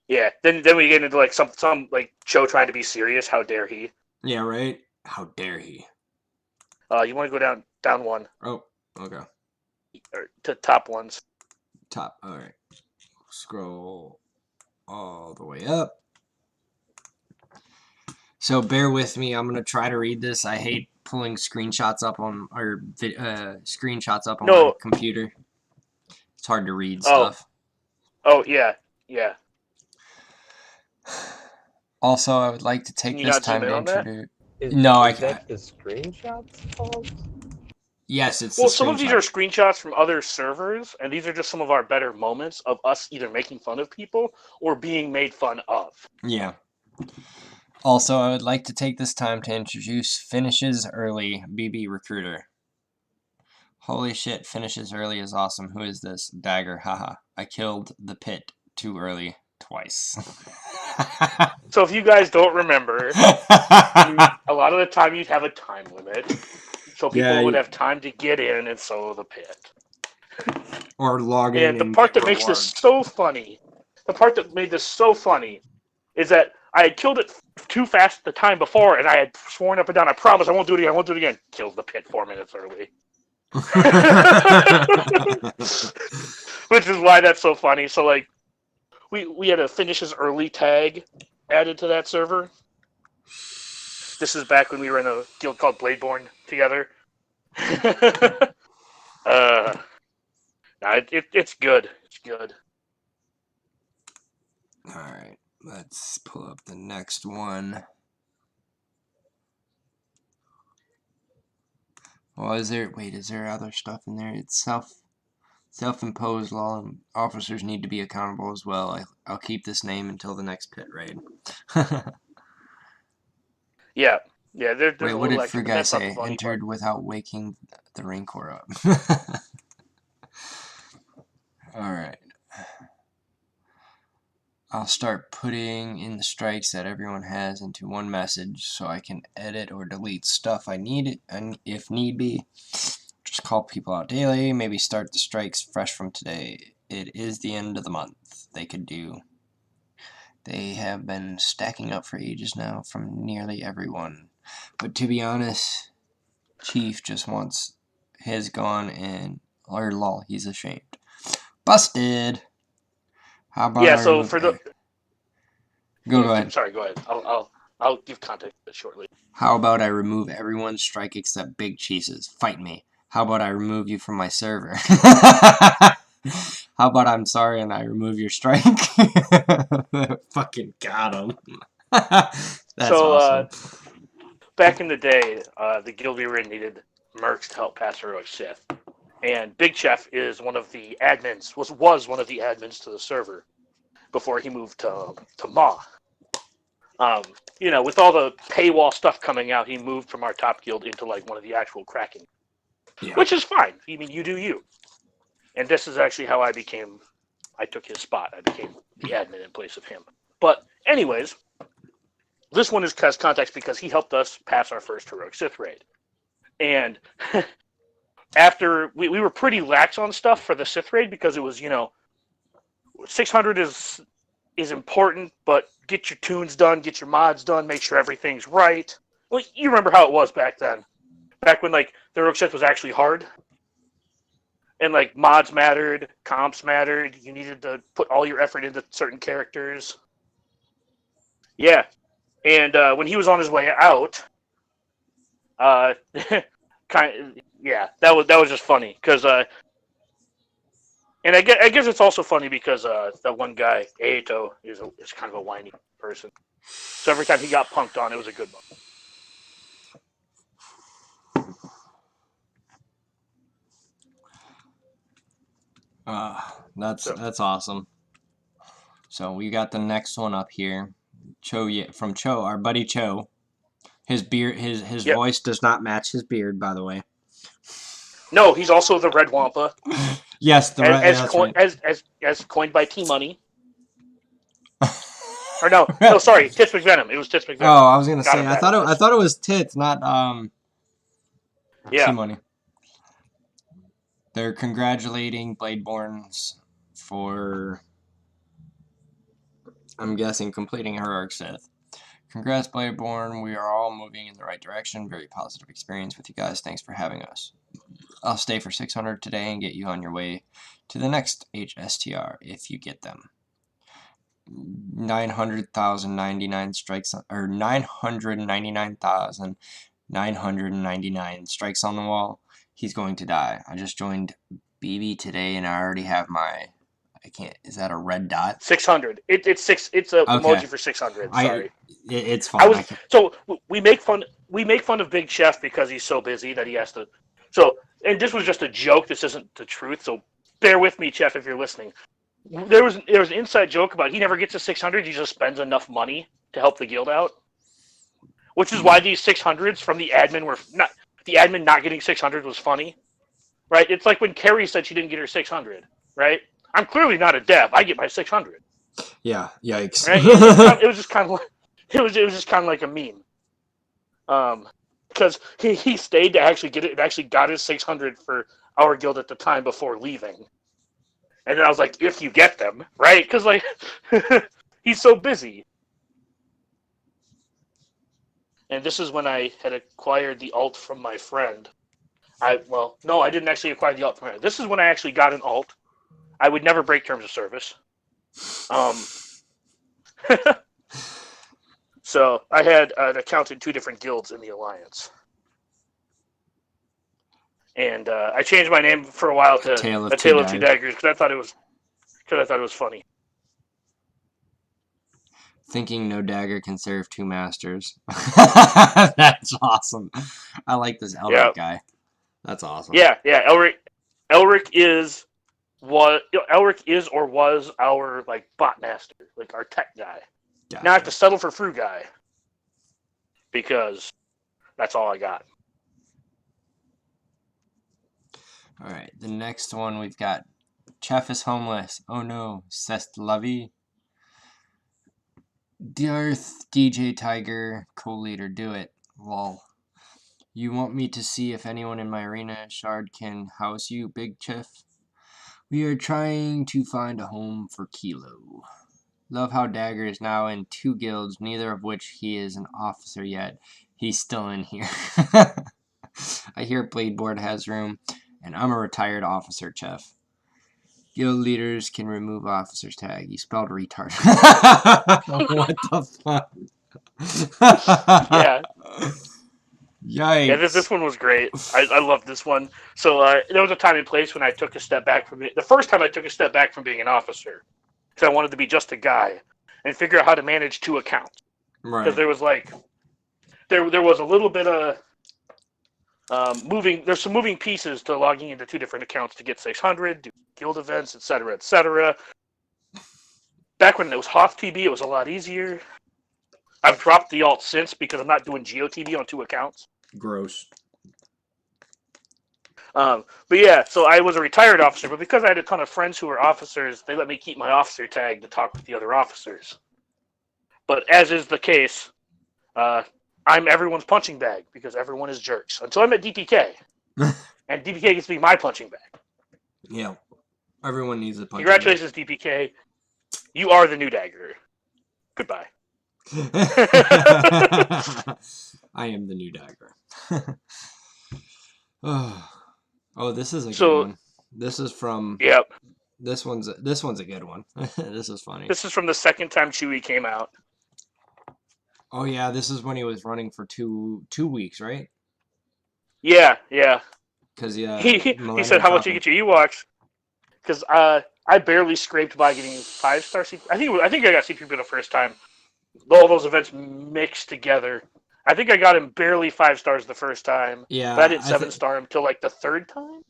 then we get into like some like Cho trying to be serious. How dare he? Yeah, right. How dare he? You want to go down one? Oh, okay. Or to top ones. Top. All right. Scroll all the way up. So bear with me. I'm gonna try to read this. I hate pulling screenshots up on my computer. It's hard to read stuff. Oh yeah. Also, I would like to take this time to introduce. I can't. The screenshots called? Yes, it's. Well, some of these are screenshots from other servers, and these are just some of our better moments of us either making fun of people or being made fun of. Yeah. Also, I would like to take this time to introduce Finishes Early, BB Recruiter. Holy shit, Finishes Early is awesome. Who is this? Dagger, haha. I killed the pit too early twice. So if you guys don't remember, a lot of the time you'd have a time limit. So people would have time to get in and solo the pit. Or log in. And the part that makes this so funny, is that I had killed it too fast the time before, and I had sworn up and down, I promise I won't do it again. Kills the pit 4 minutes early. Which is why that's so funny. So, like, we had a Finishes Early tag added to that server. This is back when we were in a guild called Bladeborn together. It's good. It's good. Alright, let's pull up the next one. Well, is there other stuff in there? It's self-imposed law, and officers need to be accountable as well. I'll keep this name until the next pit raid. Yeah. There's Wait, a what little did extra, Free but Guy that's not the say? funny Entered part. without waking the Rancor up. Alright. I'll start putting in the strikes that everyone has into one message so I can edit or delete stuff I need and if need be. Just call people out daily, maybe start the strikes fresh from today. It is the end of the month. They could do. They have been stacking up for ages now from nearly everyone. But to be honest, Chief just wants his gone and, or lol, he's ashamed. Busted! How about So for the... Go ahead. Sorry, go ahead. I'll give context shortly. How about I remove everyone's strike except Big Cheese's? Fight me. How about I remove you from my server? How about I'm sorry and I remove your strike? Fucking got him. That's awesome. Back in the day, the guild we were in needed mercs to help pass heroic Sith. And Big Chef is one of the admins, was one of the admins to the server before he moved to Ma. With all the paywall stuff coming out, he moved from our top guild into like one of the actual cracking. Yeah. Which is fine. I mean, you do you. And this is actually how I took his spot. I became the admin in place of him. But anyways, this one has context because he helped us pass our first heroic Sith raid. And after we were pretty lax on stuff for the Sith raid because it was, 600 is important, but get your tunes done, get your mods done, make sure everything's right. Well, you remember how it was back then. Back when, the heroic Sith was actually hard. And, mods mattered, comps mattered. You needed to put all your effort into certain characters. Yeah. And when he was on his way out, that was just funny. Because, and I guess it's also funny because that one guy, Aito, is kind of a whiny person. So every time he got punked on, it was a good one. That's awesome. So we got the next one up here. From Cho, our buddy Cho. His beard, his voice does not match his beard, by the way. No, he's also the Red Wampa. Yes, as coined by T Money. Or no, sorry, Tits McVenom. It was Tits McVenom. Oh, I was gonna say, I thought it was Tits, not T Money. They're congratulating Bladeborns for, I'm guessing, completing Heroic Sith. Congrats, Bladeborn. We are all moving in the right direction. Very positive experience with you guys. Thanks for having us. I'll stay for 600 today and get you on your way to the next HSTR if you get them. 900,099 strikes, or 999,999 strikes on the wall. He's going to die. I just joined BB today and I already have my, is that a red dot? 600. It's six. It's a emoji for 600. Sorry. It's fine. So we make fun of Big Chef because he's so busy that he has to. So, and this was just a joke. This isn't the truth. So bear with me, Chef, if you're listening. There was an inside joke about he never gets to 600. He just spends enough money to help the guild out, which is why these 600s from the admin were not. The admin not getting 600 was funny, right? It's like when Carrie said she didn't get her 600, right? I'm clearly not a dev. I get my 600. Yeah, yikes. Right? It was just kind of like a meme. Because he stayed to actually get it and actually got his 600 for our guild at the time before leaving. And then I was like, if you get them, right? Because he's so busy. And this is when I had acquired the alt from my friend. I didn't actually acquire the alt from her. This is when I actually got an alt. I would never break terms of service. So I had an account in 2 different guilds in the Alliance. And I changed my name for a while to A Tale of Two Daggers because I thought it was funny. Thinking no dagger can serve 2 masters. That's awesome. I like this Elric guy. That's awesome. Yeah. Elric is or was our like bot master, like our tech guy. Gotcha. Now I have to settle for Fru guy because that's all I got. All right, the next one we've got Chef is homeless. Oh no, c'est la vie. Darth DJ Tiger, co-leader, do it. Lol. You want me to see if anyone in my arena shard can house you, Big Chef? We are trying to find a home for Kilo. Love how Dagger is now in 2 guilds, neither of which he is an officer yet. He's still in here. I hear Bladeboard has room, and I'm a retired officer, Chef. Guild leaders can remove officer's tag. You spelled retard. What the fuck? Yeah. Yikes. Yeah, this one was great. I love this one. So there was a time and place when I took a step back from it. The first time I took a step back from being an officer, because I wanted to be just a guy and figure out how to manage 2 accounts. Right. Because there was like, there was a little bit of there's some moving pieces to logging into 2 different accounts to get 600, do guild events, etc., etc. Back when it was Hoth TB, it was a lot easier. I've dropped the alt since because I'm not doing GeoTB on 2 accounts. Gross. But yeah, so I was a retired officer, but because I had a ton of friends who were officers, they let me keep my officer tag to talk with the other officers. But as is the case, I'm everyone's punching bag because everyone is jerks. Until I met DPK. And DPK gets to be my punching bag. Yeah. Everyone needs a punching Congratulations, DPK. You are the new Dagger. Goodbye. I am the new Dagger. Oh, this is a good one. This is from. Yep. This one's a good one. This is funny. This is from the second time Chewie came out. Oh yeah, this is when he was running for two weeks, right? Yeah. Because he said, "How much you get your Ewoks?" Because I barely scraped by getting 5-star CP. I think I got CP the first time. All those events mixed together. I think I got him barely 5 stars the first time. Yeah, but I didn't 7-star him till like the 3rd time.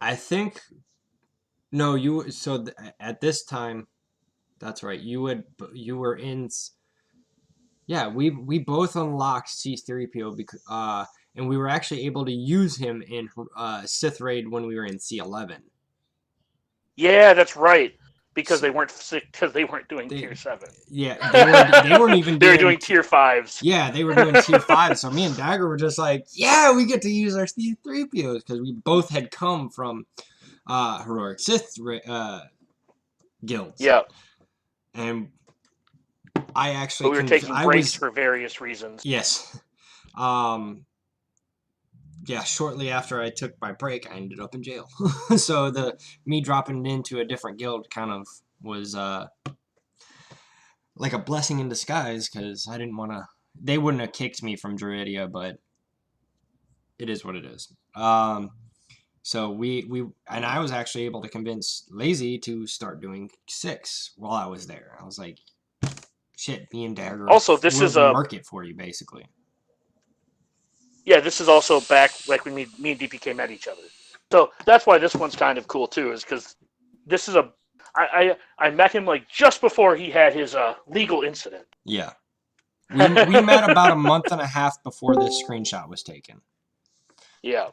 I think. No, you. So at this time, that's right. You were in. Yeah, we both unlocked C3PO because and we were actually able to use him in Sith Raid when we were in C11. Yeah, that's right. Because they weren't doing tier 7. Yeah, they weren't even. They were doing tier 5s. Yeah, they were doing tier 5s. So me and Dagger were just like, yeah, we get to use our C3POs because we both had come from heroic Sith guilds. Yeah, and I actually. But we were taking breaks for various reasons. Yes. Yeah, shortly after I took my break, I ended up in jail. So me dropping into a different guild kind of was like a blessing in disguise because I didn't want to. They wouldn't have kicked me from Druidia, but it is what it is. So we and I was actually able to convince Lazy to start doing 6 while I was there. I was like, shit, me and Dagger. Also, this is a market for you, basically. Yeah, this is also back like when me and DPK met each other. So that's why this one's kind of cool too, is because this is I met him like just before he had his legal incident. Yeah. We met about a month and a half before this screenshot was taken. Yeah.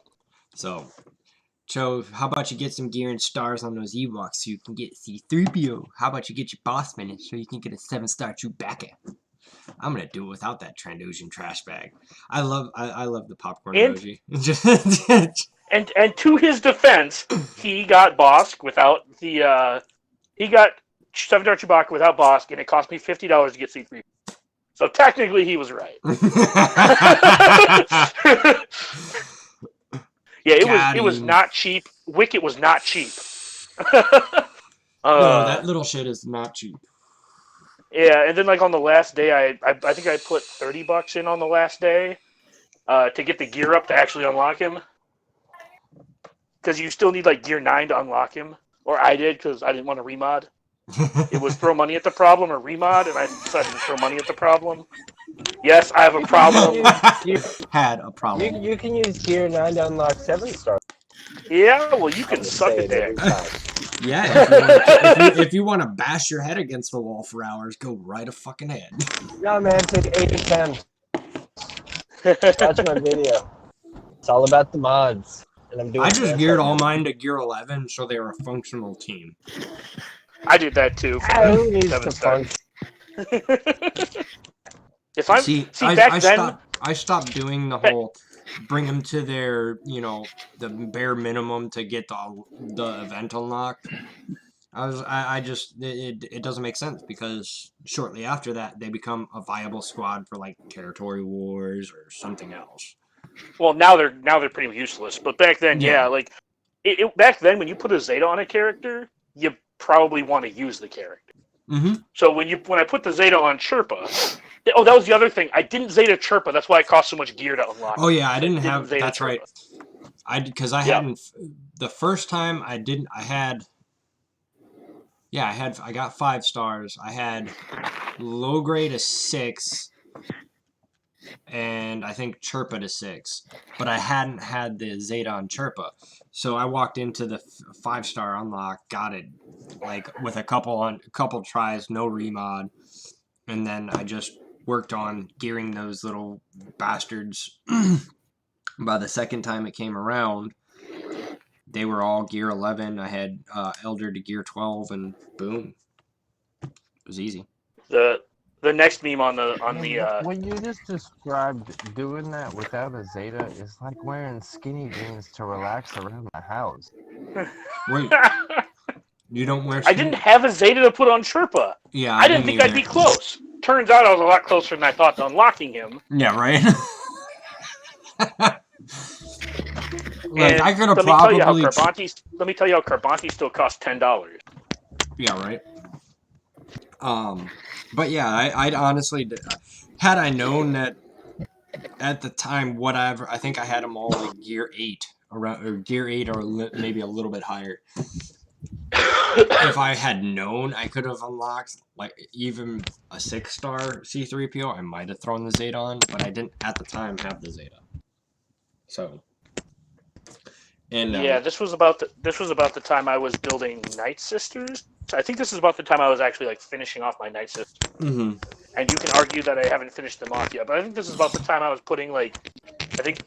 So, Joe, how about you get some gear and stars on those Ewoks so you can get C3PO? How about you get your boss minutes so you can get a 7-star Chewbacca? I'm gonna do it without that Trandoshan trash bag. I love the popcorn emoji. and to his defense, he got Bosk without the he got 7-star Chewbacca without Bosk, and it cost me $50 to get C3. So technically, he was right. Yeah, it was not cheap. Wicket was not cheap. No, that little shit is not cheap. Yeah, and then like on the last day, I think I put $30 in on the last day to get the gear up to actually unlock him. Because you still need like gear 9 to unlock him, or I did because I didn't want to remod. It was throw money at the problem or remod, and I decided to throw money at the problem. Yes, I have a problem. You had a problem. You can use Gear 9 to unlock 7-star. Yeah, well, you can suck a dick. Yeah, if you want to bash your head against the wall for hours, go right a fucking ahead. No, man, take 8 attempts. Watch my video. It's all about the mods. And I'm doing I just geared all mine to Gear 11, so they were a functional team. I did that too. Who needs to function? If I'm back then, I stopped doing the whole bring them to their, the bare minimum to get the event unlocked. It doesn't make sense because shortly after that they become a viable squad for like territory wars or something else. Well, now they're pretty useless, but back then, back then when you put a Zeta on a character, you probably want to use the character. Mm-hmm. So when I put the Zeta on Chirpa, that was the other thing. I didn't Zeta Chirpa. That's why it cost so much gear to unlock. Oh yeah, I didn't have. Zeta that's Chirpa. Right. Hadn't. The first time I didn't. I got 5 stars. I had low grade a 6, and I think Chirpa to 6, but I hadn't had the Zeta on Chirpa. So I walked into the 5-star unlock, got it like with a couple tries, no remod, and then I just worked on gearing those little bastards. By the second time it came around, they were all Gear 11. I had Elder to Gear 12, and boom, it was easy. The next meme on the What you just described, doing that without a Zeta, is like wearing skinny jeans to relax around the house. Wait, you don't wear? I didn't have a Zeta to put on Chirpa. Yeah, I didn't think I'd be close. Turns out I was a lot closer than I thought to unlocking him. Yeah, right. Like, I could have probably. Let me tell you how Carbonti still costs $10. Yeah, right. But yeah, I'd honestly, had I known that at the time, whatever, I think I had them all like Gear 8 or maybe a little bit higher. If I had known I could have unlocked like even a 6-star C3PO, I might have thrown the Zeta on, but I didn't at the time have the Zeta. So. And yeah, this was about the time I was building Night Sisters. I think this is about the time I was actually like finishing off my Night Sisters. Mm-hmm. And you can argue that I haven't finished them off yet, but I think this is about the time I was putting like, I think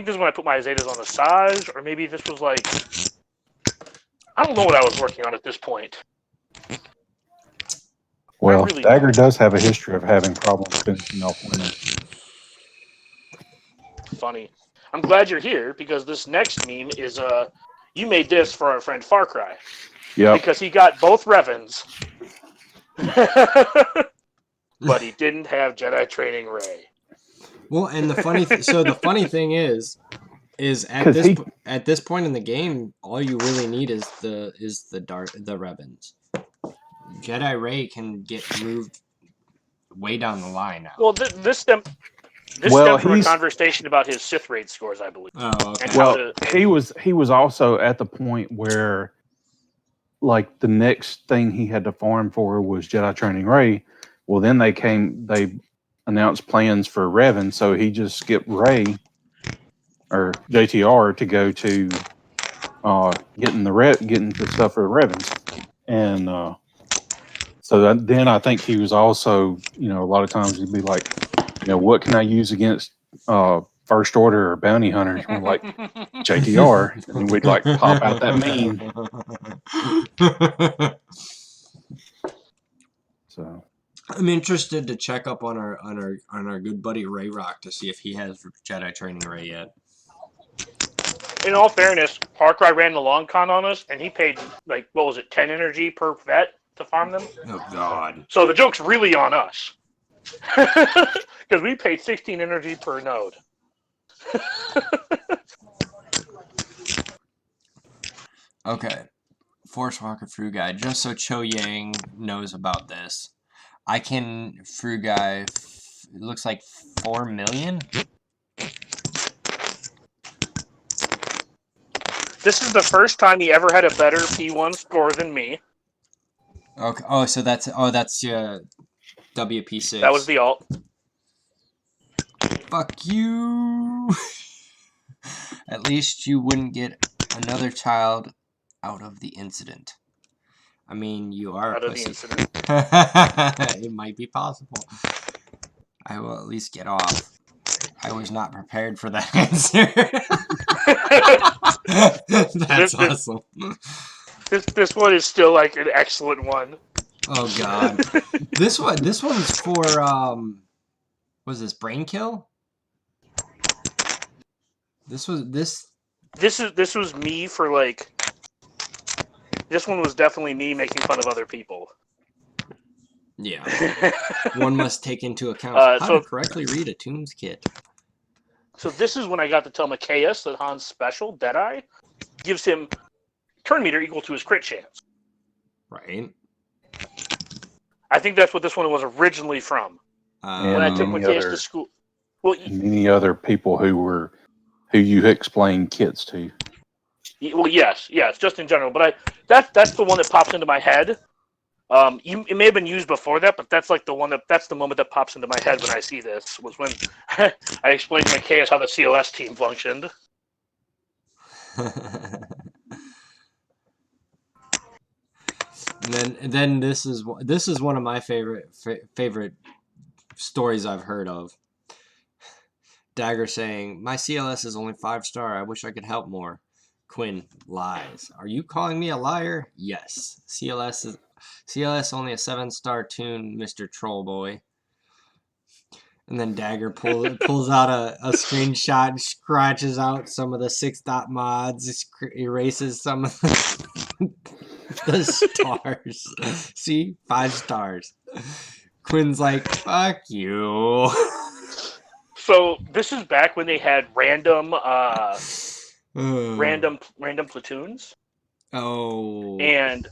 this is when I put my Zetas on the Saj, or maybe this was like, I don't know what I was working on at this point. Well, really Dagger does have a history of having problems finishing off winners. Funny. I'm glad you're here because this next meme is you made this for our friend Far Cry. Yeah. Because he got both Revens, but he didn't have Jedi Training Ray. Well, and the funny thing is at this point in the game, all you really need is the Revens. Jedi Ray can get moved way down the line now. Well, this stems from a conversation about his Sith raid scores, I believe. Oh, okay. He was also at the point where, like, the next thing he had to farm for was Jedi Training Ray. Well, then they announced plans for Revan, so he just skipped Ray or JTR to go to getting the stuff for Revans, and so then I think he was also, a lot of times he'd be like, what can I use against First Order or Bounty Hunters? We're like, JTR. And we'd like pop out that meme. So I'm interested to check up on our good buddy Ray Rock to see if he has Jedi Training Ray yet. In all fairness, Far Cry ran the long con on us, and he paid, 10 energy per vet to farm them? Oh, God. So the joke's really on us. Because we paid 16 energy per node. Okay. Force Walker Fru Guy. Just so Cho Yang knows about this, I can Fru Guy, it looks like 4 million? This is the first time he ever had a better P1 score than me. Okay. Oh, so that's WP6. That was the alt. Fuck you. At least you wouldn't get another child out of the incident. I mean, you are Out a of the pussy. incident. It might be possible. I will at least get off. I was not prepared for that answer. That's awesome. This one is still like an excellent one. Oh god. This one's for was this brain kill? This was me for like. This one was definitely me making fun of other people. Yeah. One must take into account how to correctly read a Tombs kit. So this is when I got to tell Macias that Han's special, Deadeye, gives him turn meter equal to his crit chance. Right. I think that's what this one was originally from. When I took Macias to school. Well, many other people who you explained kits to. Well, yes, just in general. But that's the one that pops into my head. It may have been used before that, but that's like that's the moment that pops into my head when I see this. Was when I explained to Macias how the CLS team functioned. And then this is one of my favorite stories I've heard of. Dagger saying, "My CLS is only 5-star. I wish I could help more." Quinn lies. "Are you calling me a liar?" "Yes. CLS only a 7-star tune, Mr. Troll Boy." And then Dagger pulls out a screenshot and scratches out some of the 6-dot mods, erases some of the stars. See? 5 stars. Quinn's like, "Fuck you." So this is back when they had random platoons. Oh. And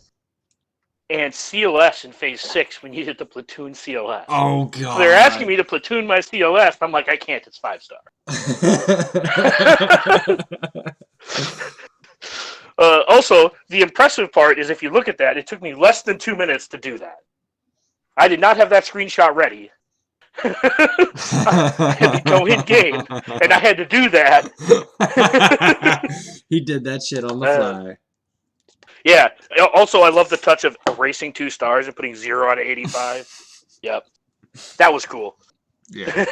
CLS in phase 6, we needed the platoon CLS. Oh god. So they're asking me to platoon my CLS. I'm like, I can't. It's 5-star. Also, the impressive part is if you look at that, it took me less than 2 minutes to do that. I did not have that screenshot ready. I had to go in game, and I had to do that. He did that shit on the fly. Yeah. Also, I love the touch of erasing 2 stars and putting 0 out of 85. Yep. That was cool. Yeah.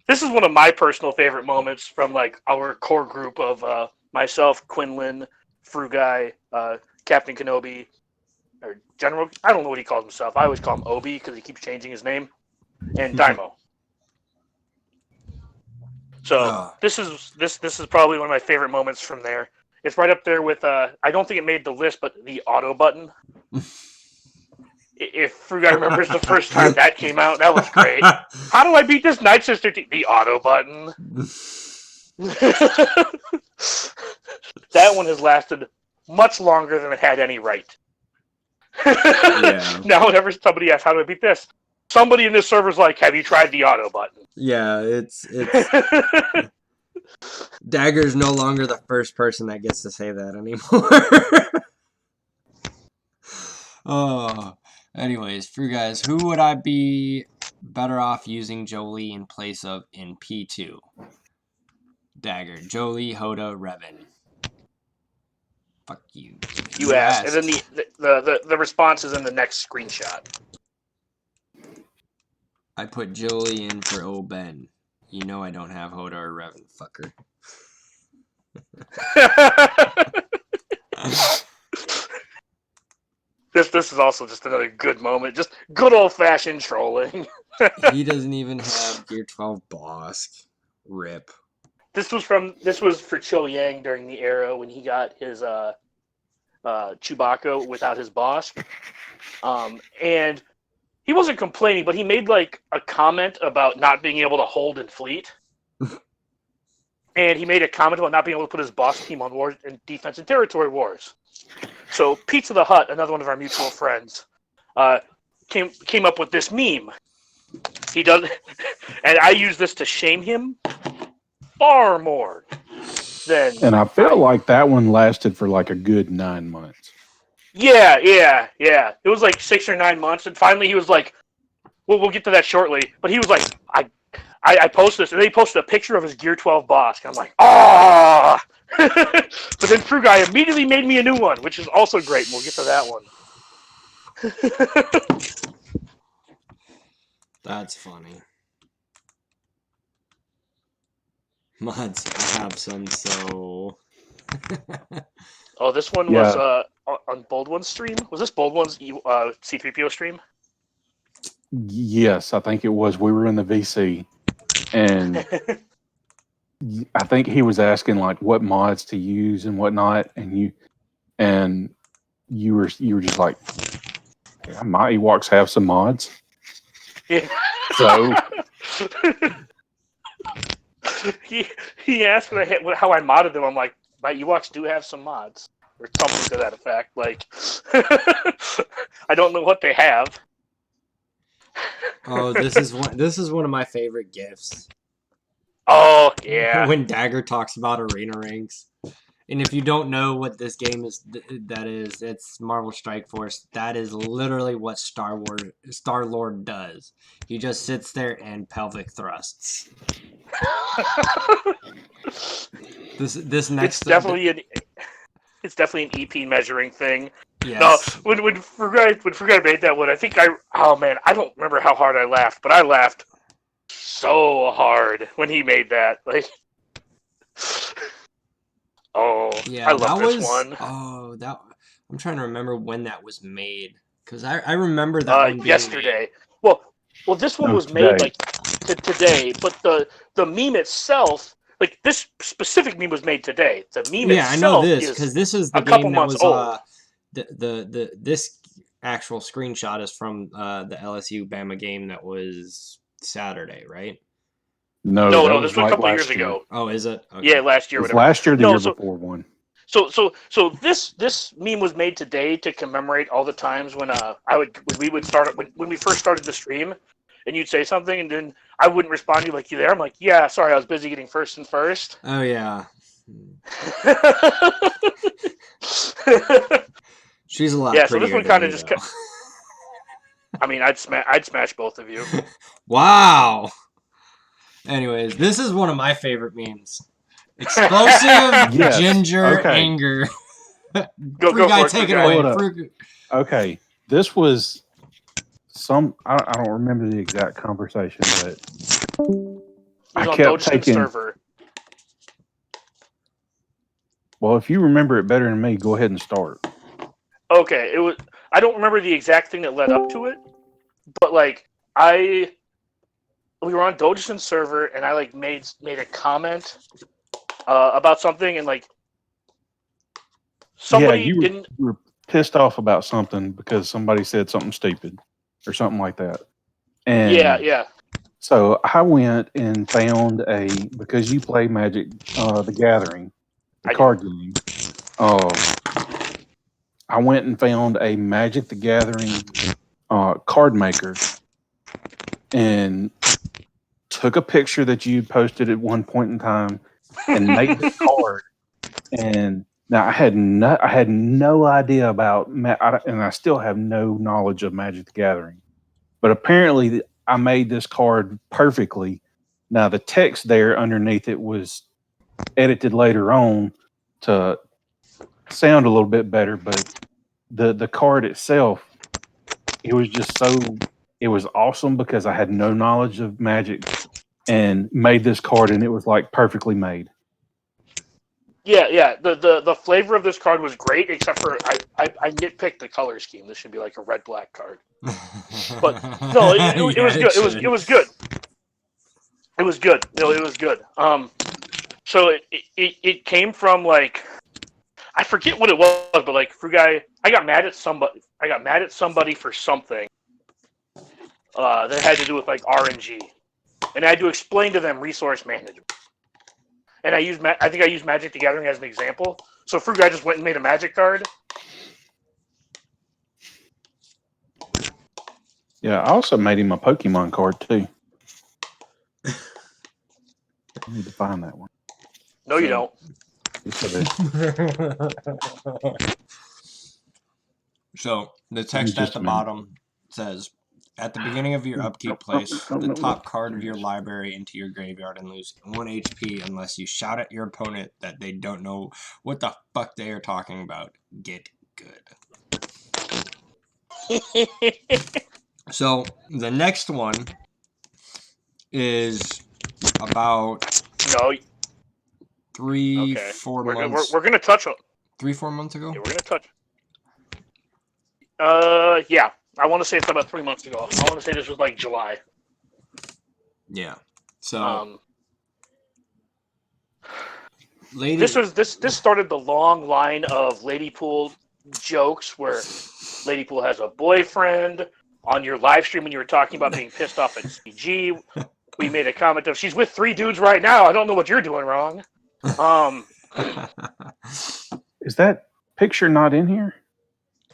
This is one of my personal favorite moments from like our core group of myself, Quinlan, Frugai, Captain Kenobi, or General. I don't know what he calls himself. I always call him Obi because he keeps changing his name. And Daimo. So this is probably one of my favorite moments from there. It's right up there with I don't think it made the list, but the auto button. If Frugai remembers the first time that came out, that was great. How do I beat this Night Sister team? The auto button. That one has lasted much longer than it had any right. Yeah. Now whenever somebody asks, how do I beat this? Somebody in this server's like, have you tried the auto button? Yeah, it's Dagger's no longer the first person that gets to say that anymore. Oh, anyways, for you guys, who would I be better off using Jolie in place of in P2? Dagger, Jolie, Hoda, Revan. Fuck you. You asked, and then the response is in the next screenshot. I put Jolie in for O-Ben. You know I don't have Hoda or Revan, fucker. This is also just another good moment. Just good old-fashioned trolling. He doesn't even have Gear 12 Bosk. Rip. This was for Cho Yang during the era when he got his Chewbacca without his Bosk. And he wasn't complaining, but he made like a comment about not being able to hold in fleet. And he made a comment about not being able to put his boss team on wars and defense and territory wars. So Pizza the Hut, another one of our mutual friends, came up with this meme. He does, and I use this to shame him far more than. And I feel like that one lasted for like a good 9 months. Yeah. It was like 6 or 9 months, and finally he was like, "Well, we'll get to that shortly." But he was like, "I posted this," and then he posted a picture of his Gear 12 boss, and I'm like, "Ah!" But then True Guy immediately made me a new one, which is also great, and we'll get to that one. That's funny. Mods, I have some, so... Oh, this one was on Bold One's stream? Was this Bold One's C-3PO stream? Yes, I think it was. We were in the VC, and I think he was asking like what mods to use and whatnot, and you were just like, yeah, my Ewoks have some mods. Yeah. So he asked how I modded them. I'm like, my Ewoks do have some mods, or something to that effect. Like, I don't know what they have. Oh, this is one of my favorite gifs. Oh yeah. When Dagger talks about arena ranks. And if you don't know what this game is, it's Marvel Strike Force. That is literally what Star-Lord does. He just sits there and pelvic thrusts. This next it's definitely an EP measuring thing. Yes. No, when Frugai made that one, I think I don't remember how hard I laughed, but I laughed so hard when he made that. Like, oh, yeah, I love this one. Oh, I'm trying to remember when that was made, because I remember that one being yesterday. Made. Well, this one was made like today, but the meme itself, like this specific meme was made today. The meme itself, I know this because this is the game that was old. This actual screenshot is from the LSU Bama game that was Saturday, right? No, this was a couple years ago. Oh, is it? Okay. Yeah, last year. Last year, the year before one. So this meme was made today to commemorate all the times when we would start when we first started the stream, and you'd say something, and then I wouldn't respond to you like, "You there?" I'm like, "Yeah, sorry, I was busy getting first and first." Oh yeah. She's a lot. Yeah, so this one kind of just. I mean, I'd smash both of you. Wow. Anyways, this is one of my favorite memes. Explosive ginger anger. Go guy, for it. Take it away. Okay, this was I don't remember the exact conversation, but I kept taking. Server. Well, if you remember it better than me, go ahead and start. Okay, it was. I don't remember the exact thing that led up to it, but like we were on Dogeson server, and I like made a comment about something, and like somebody you were pissed off about something because somebody said something stupid or something like that. And yeah. So I went and found because you play Magic the Gathering, the card game. I went and found a Magic the Gathering card maker and took a picture that you posted at one point in time and made the card. And now I had no idea about and I still have no knowledge of Magic the Gathering. But apparently I made this card perfectly. Now the text there underneath it was edited later on to sound a little bit better, but the card itself, it was awesome because I had no knowledge of Magic and made this card, and it was like perfectly made. Yeah. The flavor of this card was great, except for I nitpicked the color scheme. This should be like a red-black card. But no, it was good. It was good. It was good. No, it was good. So it came from like, I forget what it was, but like Frugai, I got mad at somebody for something that had to do with like RNG, and I had to explain to them resource management. And I think I used Magic the Gathering as an example. So Frugai just went and made a Magic card. Yeah, I also made him a Pokemon card too. I need to find that one. No, you don't. Yes, I do. So the text at the bottom says, at the beginning of your upkeep, place the top card of your library into your graveyard and lose 1 HP unless you shout at your opponent that they don't know what the fuck they are talking about. Get good. So the next one is about 3-4 months. We're gonna touch on 3-4 months ago. Yeah, we're gonna touch. Yeah, I want to say it's about 3 months ago. I want to say this was like July. Yeah. So. This started the long line of Ladypool jokes where Ladypool has a boyfriend. On your live stream when you were talking about being pissed off at CG, we made a comment of, she's with 3 dudes right now. I don't know what you're doing wrong. Is that picture not in here?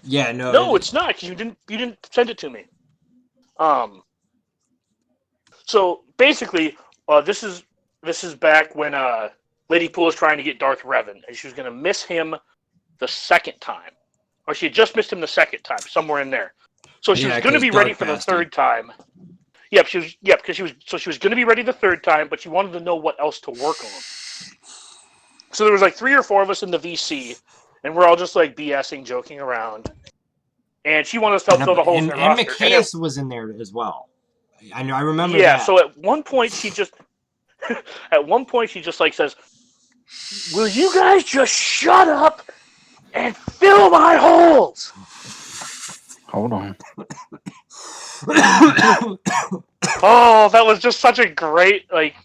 Yeah, no. No, it's not, because you didn't send it to me. So basically, this is back when Ladypool was trying to get Darth Revan, and she was going to miss him the second time, or she had just missed him the second time, somewhere in there. So she was going to be ready for the third time. Yep, because she was going to be ready the third time, but she wanted to know what else to work on. So there was like 3 or 4 of us in the VC, and we're all just like BSing, joking around. And she wanted us to help fill the holes in her roster. And Macias was in there as well. I remember that. Yeah, so at one point she just like says, "Will you guys just shut up and fill my holes?" Hold on. Oh, that was just such a great that's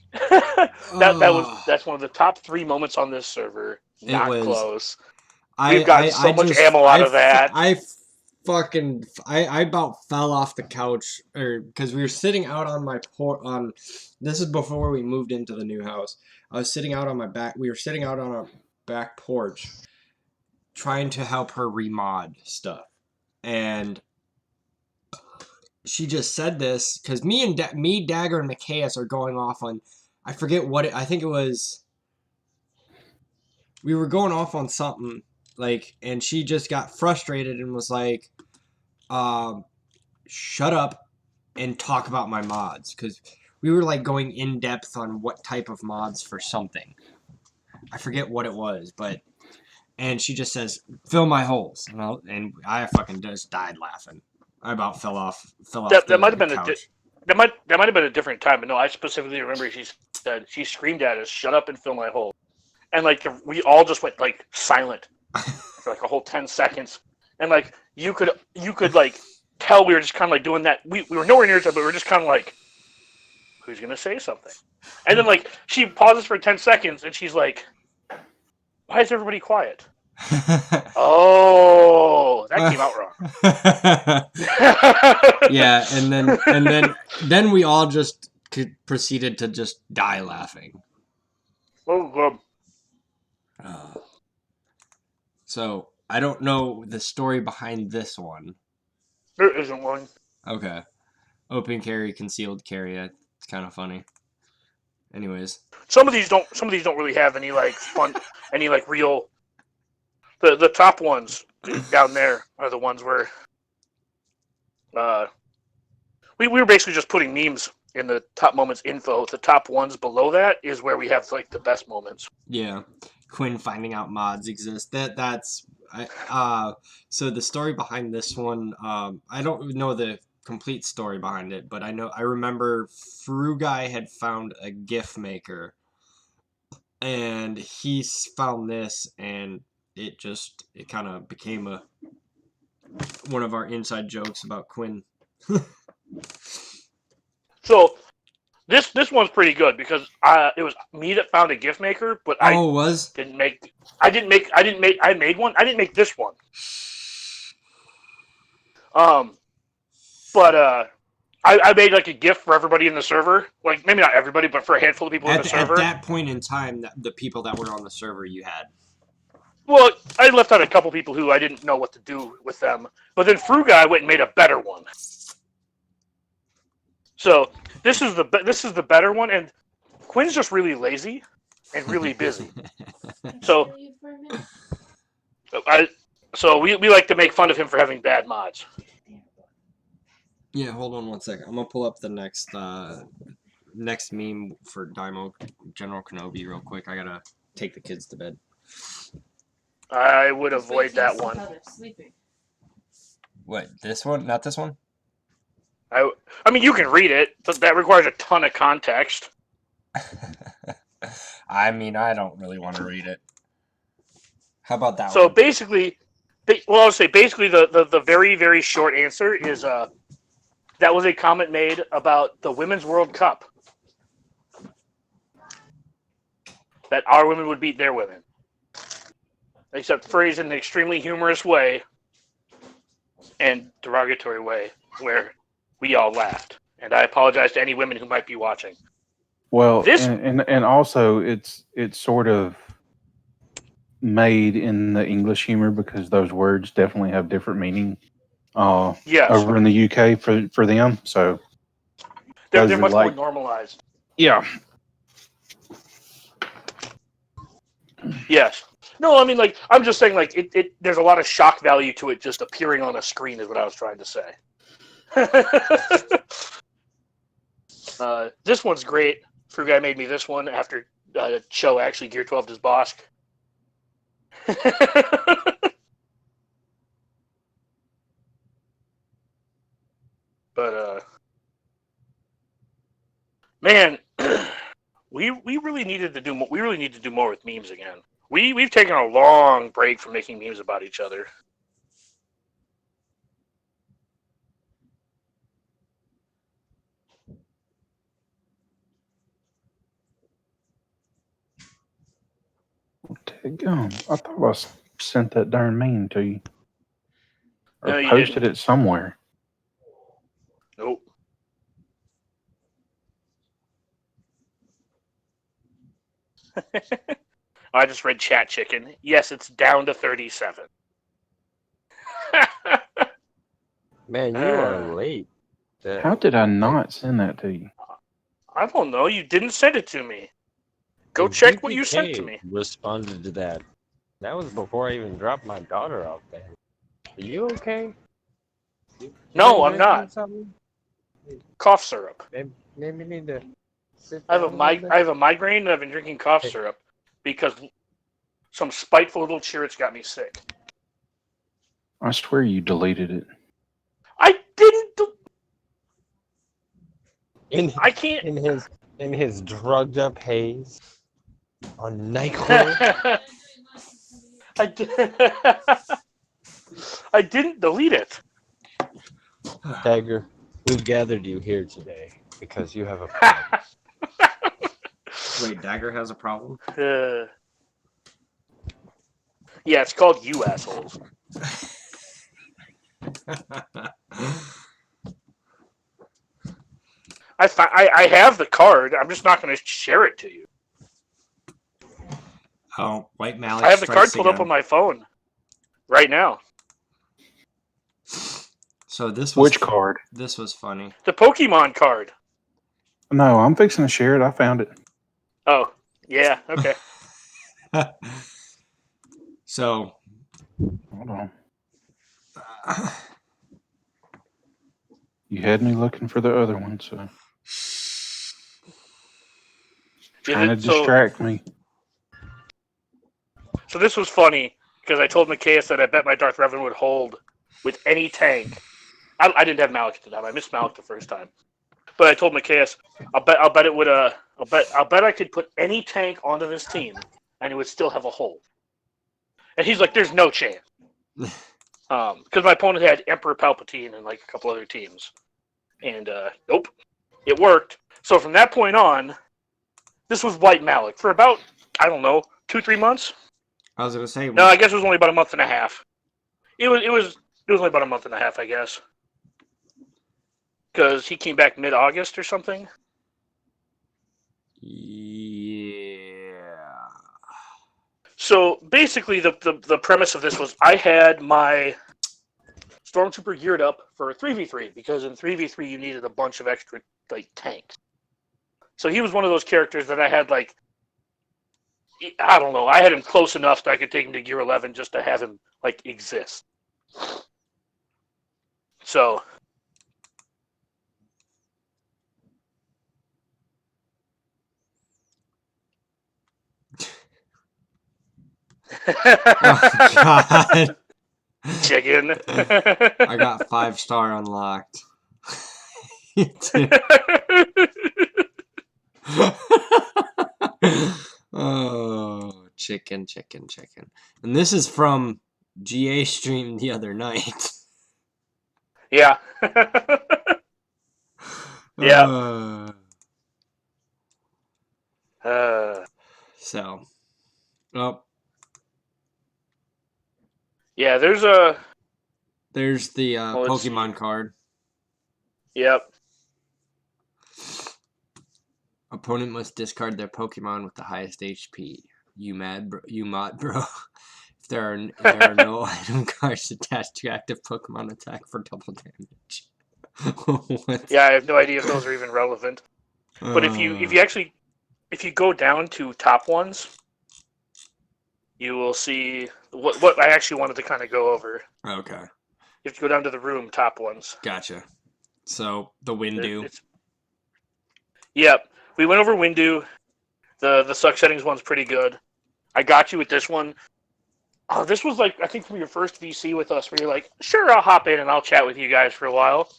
one of the top 3 moments on this server. Not close. We've gotten so much ammo out of that. I about fell off the couch, because we were sitting out on my this is before we moved into the new house. I was sitting out on my back. We were sitting out on our back porch, trying to help her remod stuff, and she just said this because me, Dagger, and Macias are going off on, I forget what I think it was. We were going off on something, and she just got frustrated and was like, shut up and talk about my mods, because we were going in depth on what type of mods for something. I forget what it was, and she just says, fill my holes, and I fucking just died laughing. I about fell off. That might have been that might have been a different time, but no, I specifically remember she screamed at us, "Shut up and fill my hole," and we all just went silent for a whole 10 seconds, and you could tell we were just kind of doing that. We were nowhere near each other, but we were just kind of who's gonna say something? And then she pauses for 10 seconds, and she's like, "Why is everybody quiet?" Oh, that came out wrong. Yeah, and then we all just proceeded to just die laughing. Oh, good. So I don't know the story behind this one. There isn't one. Okay, open carry, concealed carry. It's kind of funny. Anyways, some of these don't really have any fun, any real. The top ones down there are the ones where we were basically just putting memes in the top moments info. The top ones below that is where we have the best moments. Yeah, Quinn finding out mods exist. So the story behind this one, I don't know the complete story behind it, but I remember Fruguy had found a GIF maker, and he found this, and it kind of became one of our inside jokes about Quinn. So this one's pretty good because it was me that found a GIF maker, but I made one. I didn't make this one. But I made a GIF for everybody in the server. Maybe not everybody, but for a handful of people in the server. At that point in time, the people that were on the server you had. Well, I left out a couple people who I didn't know what to do with them. But then Fruguy went and made a better one. So this is the better one, and Quinn's just really lazy and really busy. So So we like to make fun of him for having bad mods. Yeah, hold on one second. I'm gonna pull up the next meme for Daimo General Kenobi real quick. I gotta take the kids to bed. I would avoid that one. What, this one? Not this one? I mean, you can read it, but that requires a ton of context. I mean, I don't really want to read it. How about that so one? Basically, I'll say basically the very, very short answer is that was a comment made about the Women's World Cup. That our women would beat their women. Except phrased in an extremely humorous way and derogatory way where we all laughed. And I apologize to any women who might be watching. Well, and also it's sort of made in the English humor because those words definitely have different meaning yes. over in the UK for them. So they're much more normalized. Yeah. Yes. No, I mean, like, I'm just saying, like, it there's a lot of shock value to it just appearing on a screen is what I was trying to say. This one's great. Fruit Guy made me this one after Cho actually Gear 12'd his Bosk. But, man, we really needed to do more. We really need to do more with memes again. We've taken a long break from making memes about each other. I thought I sent that darn meme to you. Or No, you posted didn't. it somewhere. Nope. I just read Chat Chicken. Yes, it's down to 37. Man, you are late. How did I not send that to you? I don't know. You didn't send it to me. Go check what you sent to me. Responded to that. That was before I even dropped my daughter off there. Are you okay? No, I'm not. Something? Cough syrup. Maybe need to sit I down have a migraine and I've been drinking cough syrup because some spiteful little chirrits got me sick. I swear you deleted it. I didn't. I can't. In his drugged up haze on NyQuil. I didn't delete it. Tiger, we've gathered you here today because you have a problem. Wait, Dagger has a problem? Yeah, it's called You Assholes. I have the card. I'm just not going to share it to you. Oh, White Malik. I have the card pulled up on my phone right now. So this was Which card? This was funny. The Pokemon card. No, I'm fixing to share it. I found it. Oh, yeah. Okay. So, hold on. You had me looking for the other one, so trying to distract me. So this was funny because I told Macias that I bet my Darth Revan would hold with any tank. I didn't have Malik at the time. I missed Malik the first time, but I told Macias I'll bet it would I'll bet I could put any tank onto this team and it would still have a hold. And he's like, "There's no chance," because my opponent had Emperor Palpatine and like a couple other teams, and nope, it worked. So from that point on, this was White Malik for about 2-3 months. I was gonna say. No, I guess it was only about a month and a half. It was only about a month and a half, I guess, because he came back mid-August or something. Yeah. So basically, the premise of this was I had my Stormtrooper geared up for 3v3 because in 3v3 you needed a bunch of extra tanks. So he was one of those characters that I had I don't know. I had him close enough that I could take him to Gear 11 just to have him like exist. So. Oh, God. Chicken. I got 5-star unlocked. Oh, chicken. And this is from GA stream the other night. Yeah. Yeah. So. Oh. Yeah, there's the Pokemon card. Yep. Opponent must discard their Pokemon with the highest HP. You mad, bro? You mod, bro? If there are no item cards attached to active Pokemon, attack for double damage. Yeah, I have no idea if those are even relevant. But if you go down to top ones, you will see what I actually wanted to kind of go over. Okay. You have to go down to the room top ones. Gotcha. So the Windu. Yep. We went over Windu. The suck settings one's pretty good. I got you with this one. Oh, this was like, I think from your first VC with us where you're like, sure, I'll hop in and I'll chat with you guys for a while.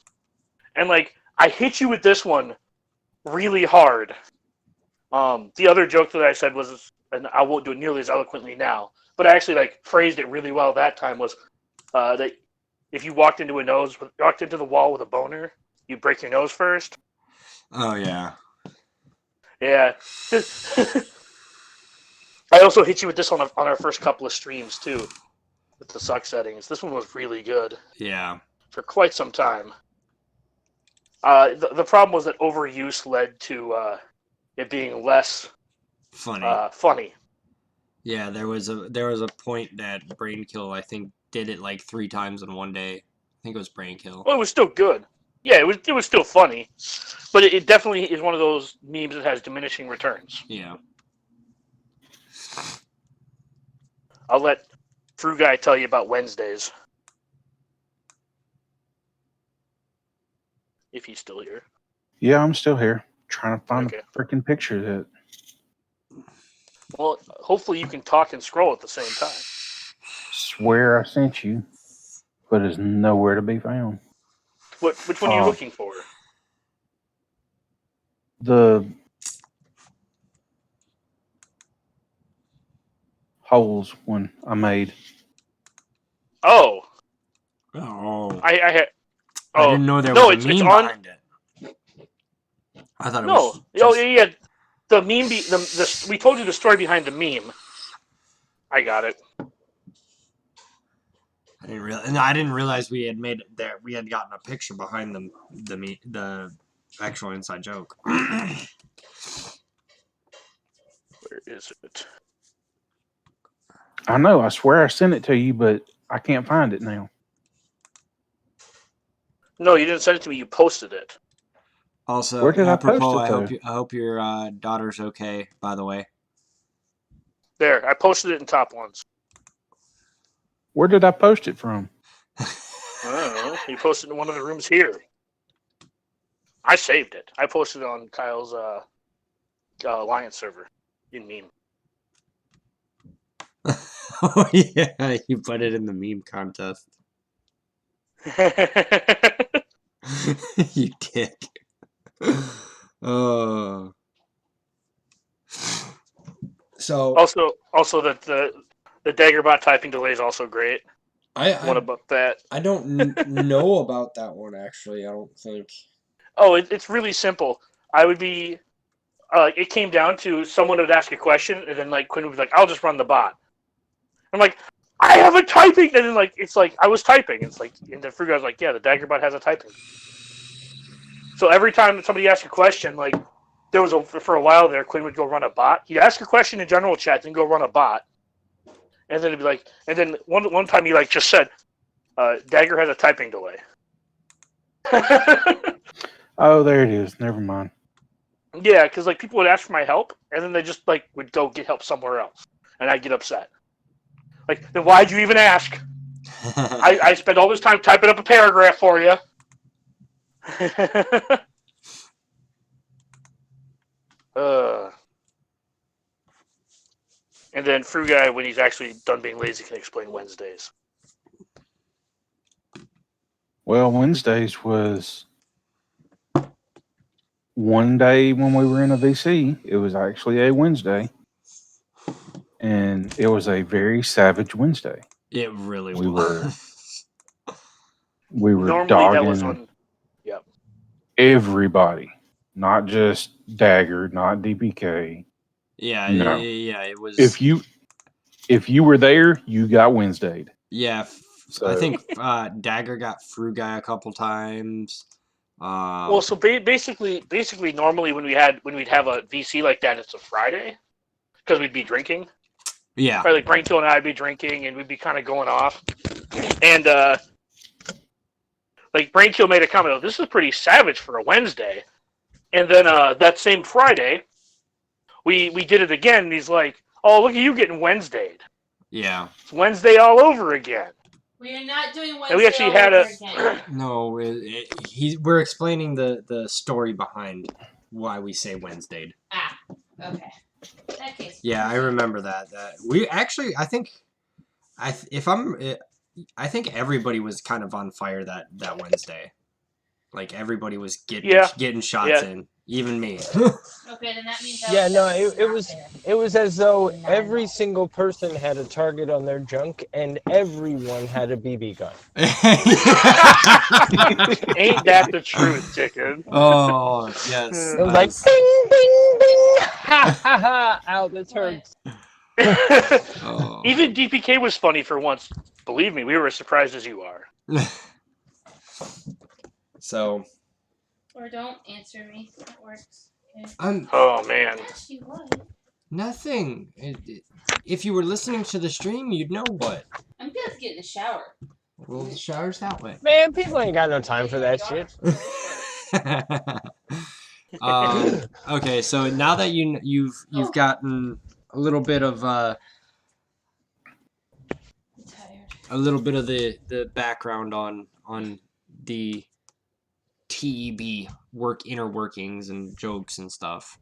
And like, I hit you with this one really hard. The other joke that I said was, and I won't do it nearly as eloquently now, but I actually like phrased it really well that time, was that if you walked into the wall with a boner, you break your nose first. Oh yeah. Yeah. I also hit you with this on our first couple of streams too, with the suck settings. This one was really good. Yeah. For quite some time. The problem was that overuse led to it being less funny. Yeah, there was a point that Brain Kill, I think, did it like 3 times in one day. I think it was Brain Kill. Well, it was still good. Yeah, it was still funny, but it definitely is one of those memes that has diminishing returns. Yeah. I'll let True Guy tell you about Wednesdays. If he's still here. Yeah, I'm still here. Trying to find Okay. a freaking picture that. Well, hopefully you can talk and scroll at the same time. Swear I sent you, but it's nowhere to be found. Which one are you looking for? The holes one I made. Oh. Oh. I had. I Oh didn't know there no, was a meme it's on. behind it. I thought it No. was. Oh Just... yeah. The meme. We told you the story behind the meme. I got it. I didn't realize we had made it there. We had gotten a picture behind the actual inside joke. Where is it? I know. I swear I sent it to you, but I can't find it now. No, you didn't send it to me. You posted it. Also, Where did I apropos, post it I hope your daughter's okay. By the way. There, I posted it in top ones. Where did I post it from? I don't know. You posted it in one of the rooms here. I saved it. I posted it on Kyle's Alliance server in meme. Oh yeah, you put it in the meme contest. You dick. Oh. So also that the Daggerbot typing delay is also great. What about that? I don't know about that one actually. I don't think. Oh, it's really simple. I would be. It came down to someone would ask a question, and then like Quinn would be like, "I'll just run the bot." I'm like, "I have a typing," and then like it's like I was typing. It's like, and the Fruit guy's like, "Yeah, the Daggerbot has a typing." So every time somebody asked a question, like there was for a while there, Quinn would go run a bot. He'd ask a question in general chat, then go run a bot, and then it'd be like, and then one time he like just said, "Dagger has a typing delay." Oh, there it is. Never mind. Yeah, because like people would ask for my help, and then they just like would go get help somewhere else, and I'd get upset. Like, then why'd you even ask? I spent all this time typing up a paragraph for you. And then Fruit Guy, when he's actually done being lazy, can explain Wednesdays. Well, Wednesdays was one day when we were in a VC. It was actually a Wednesday, and it was a very savage Wednesday. It really We was. We were Normally dogging that was on. Yep. everybody, not just Dagger, not DPK. Yeah, No. yeah, it was. If you were there, you got Wednesdayed. Yeah, So, I think Dagger got Fruit Guy a couple times. Well, so basically, normally when we'd have a VC like that, it's a Friday because we'd be drinking. Yeah. Right, like Brainkill and I'd be drinking, and we'd be kind of going off. And like Brainkill made a comment, "Oh, this is pretty savage for a Wednesday." And then that same Friday, we did it again. And he's like, "Oh, look at you getting Wednesdayed." Yeah. It's Wednesday all over again. We are not doing Wednesday And we actually all had over a again. No, we're explaining the story behind why we say Wednesdayed. Ah, okay. In that case. Yeah, I remember that. We actually, I think everybody was kind of on fire that Wednesday. Like everybody was getting shots in, even me. Okay, then that means. It was as though every single person had a target on their junk, and everyone had a BB gun. Ain't that the truth, chicken? Oh yes. It was like bing, bing, bing, ha ha ha. Ow, this hurts. Oh. Even DPK was funny for once. Believe me, we were as surprised as you are. So. Or don't answer me. That works. Okay. Oh man. Yes, you would. Nothing. If you were listening to the stream, you'd know what. I'm gonna get in the shower. Well, the shower's that way. Man, people ain't got no time for that shit. Okay, so now that you've gotten a little bit of the background on the TEB inner workings and jokes and stuff.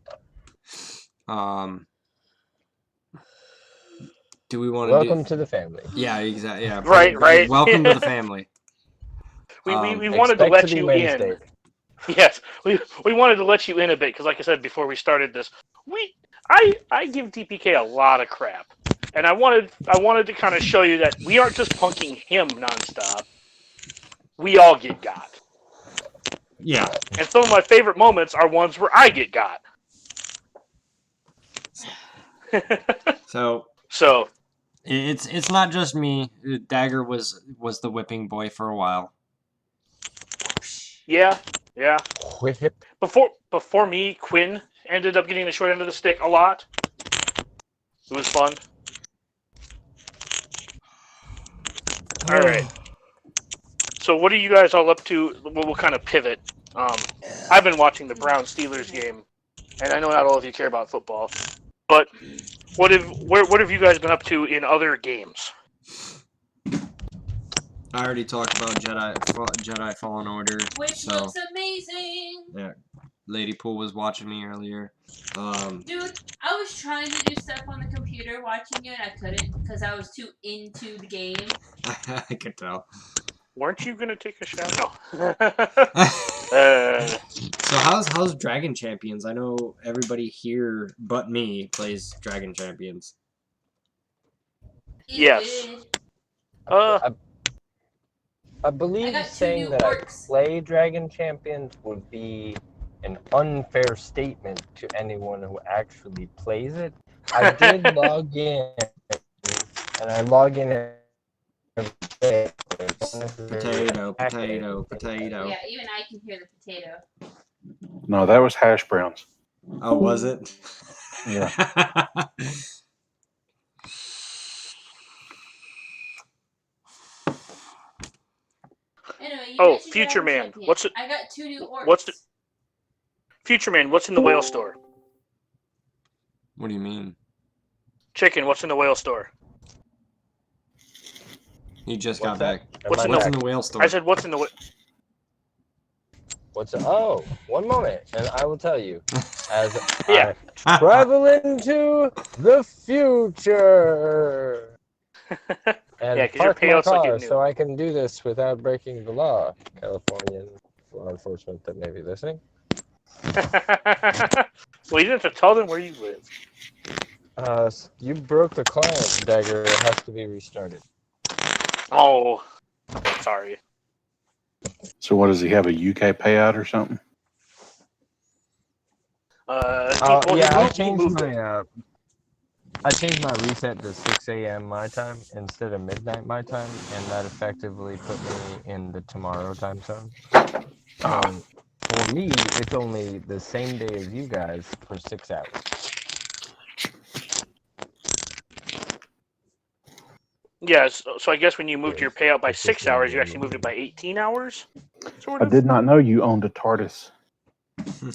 Do we want to welcome to the family? Yeah, exactly. Yeah, right. Welcome to the family. We wanted to let you in. Yes, we wanted to let you in a bit because, like I said before we started this, I give DPK a lot of crap, and I wanted to kind of show you that we aren't just punking him nonstop. We all get got. Yeah. And some of my favorite moments are ones where I get got. So it's not just me. Dagger was the whipping boy for a while. Yeah. Whip. Before me, Quinn ended up getting the short end of the stick a lot. It was fun. All right. So what are you guys all up to? We'll kind of pivot. I've been watching the Browns-Steelers game, and I know not all of you care about football, but what have you guys been up to in other games? I already talked about Jedi Fallen Order, which looks amazing. Yeah, Lady Pool was watching me earlier. Dude, I was trying to do stuff on the computer watching it, and I couldn't because I was too into the game. I could tell. Weren't you gonna take a shower? No. So how's Dragon Champions? I know everybody here but me plays Dragon Champions. Yes. I believe saying that I play Dragon Champions would be an unfair statement to anyone who actually plays it. I did log in, and I log in every day. Potato. Yeah, even I can hear the potato. No, that was hash browns. Oh, was it? Yeah. Anyway, Future Man. What's it? I got 2 new orcs. Future Man, what's in the whale store? What do you mean? Chicken, what's in the whale store? He just got back. What's in the whale store? I said, what's in the whale? Oh, one moment, and I will tell you. As I travel into the future. And park my car so I can do this without breaking the law. Californian law enforcement that may be listening. Well, you didn't have to tell them where you live. You broke the client dagger. It has to be restarted. Oh, sorry. So what, does he have a UK payout or something? I changed my reset to 6 a.m. my time instead of midnight my time, and that effectively put me in the tomorrow time zone. For me, it's only the same day as you guys for 6 hours. Yes, so I guess when you moved your payout by 6 hours, you actually moved it by 18 hours? Sort of? I did not know you owned a TARDIS.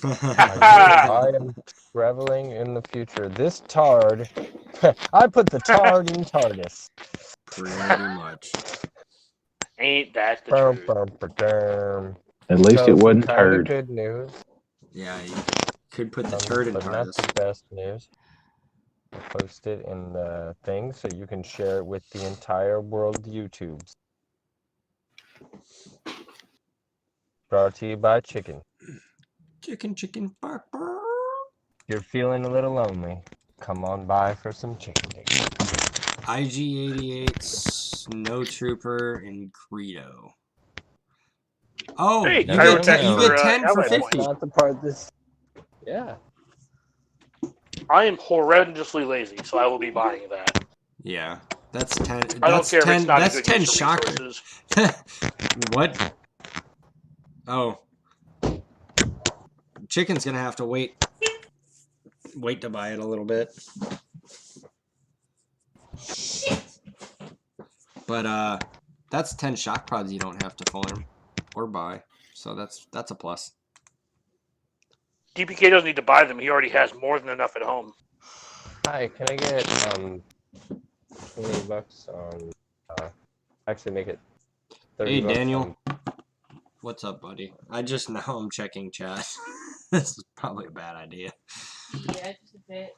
I am traveling in the future. This tard, I put the tard in TARDIS. Pretty much. Ain't that the truth? At least it wasn't turd. Good news. Yeah, you could put the turd in but not TARDIS. the best news. I'll post it in the thing so you can share it with the entire world YouTubes. Brought to you by Chicken. Chicken, bark, bark. You're feeling a little lonely. Come on by for some chicken digging. IG-88, Snow Trooper, and Greedo. Oh, Hey, you get 10 for 50. Not the part this. Yeah. I am horrendously lazy, so I will be buying that. Yeah, that's 10. I don't care if it's not That's a good 10 use of shockers. resources. What? Oh. Chicken's gonna have to wait to buy it a little bit. Shit. But that's 10 shock pods you don't have to farm or buy. So that's a plus. DPK doesn't need to buy them. He already has more than enough at home. Hi, can I get $20 on actually make it 30 Hey bucks Daniel. on... What's up, buddy? Now I'm checking chat. This is probably a bad idea. Yeah, just a bit.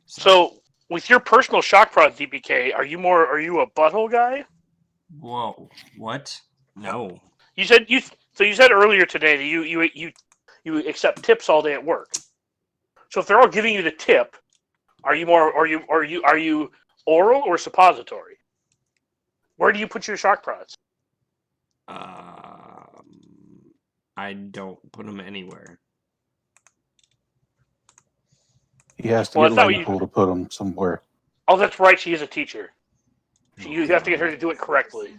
So, with your personal shock prod, DPK, are you a butthole guy? Whoa. What? No. You said earlier today that you accept tips all day at work. So if they're all giving you the tip, are you oral or suppository? Where do you put your shock prods? I don't put them anywhere. He has to get Laypool to put them somewhere. Oh, that's right. She is a teacher. You have to get her to do it correctly.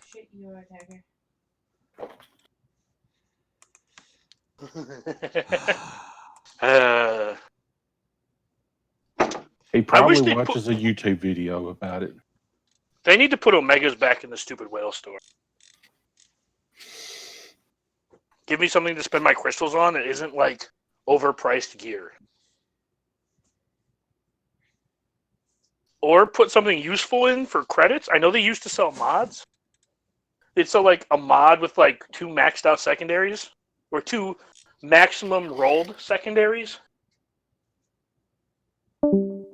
He probably watches a YouTube video about it. They need to put Omegas back in the stupid whale store. Give me something to spend my crystals on that isn't like overpriced gear. Or put something useful in for credits. I know they used to sell mods. They'd sell like a mod with like 2 maxed out secondaries. Or 2 maximum rolled secondaries. Do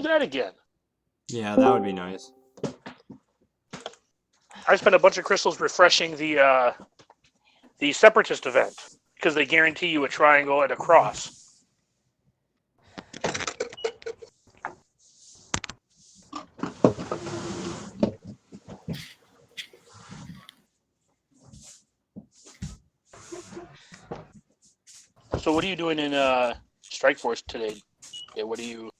that again. Yeah, that would be nice. I spent a bunch of crystals refreshing the Separatist event because they guarantee you a triangle and a cross. So what are you doing in Strike Force today? Yeah, what are you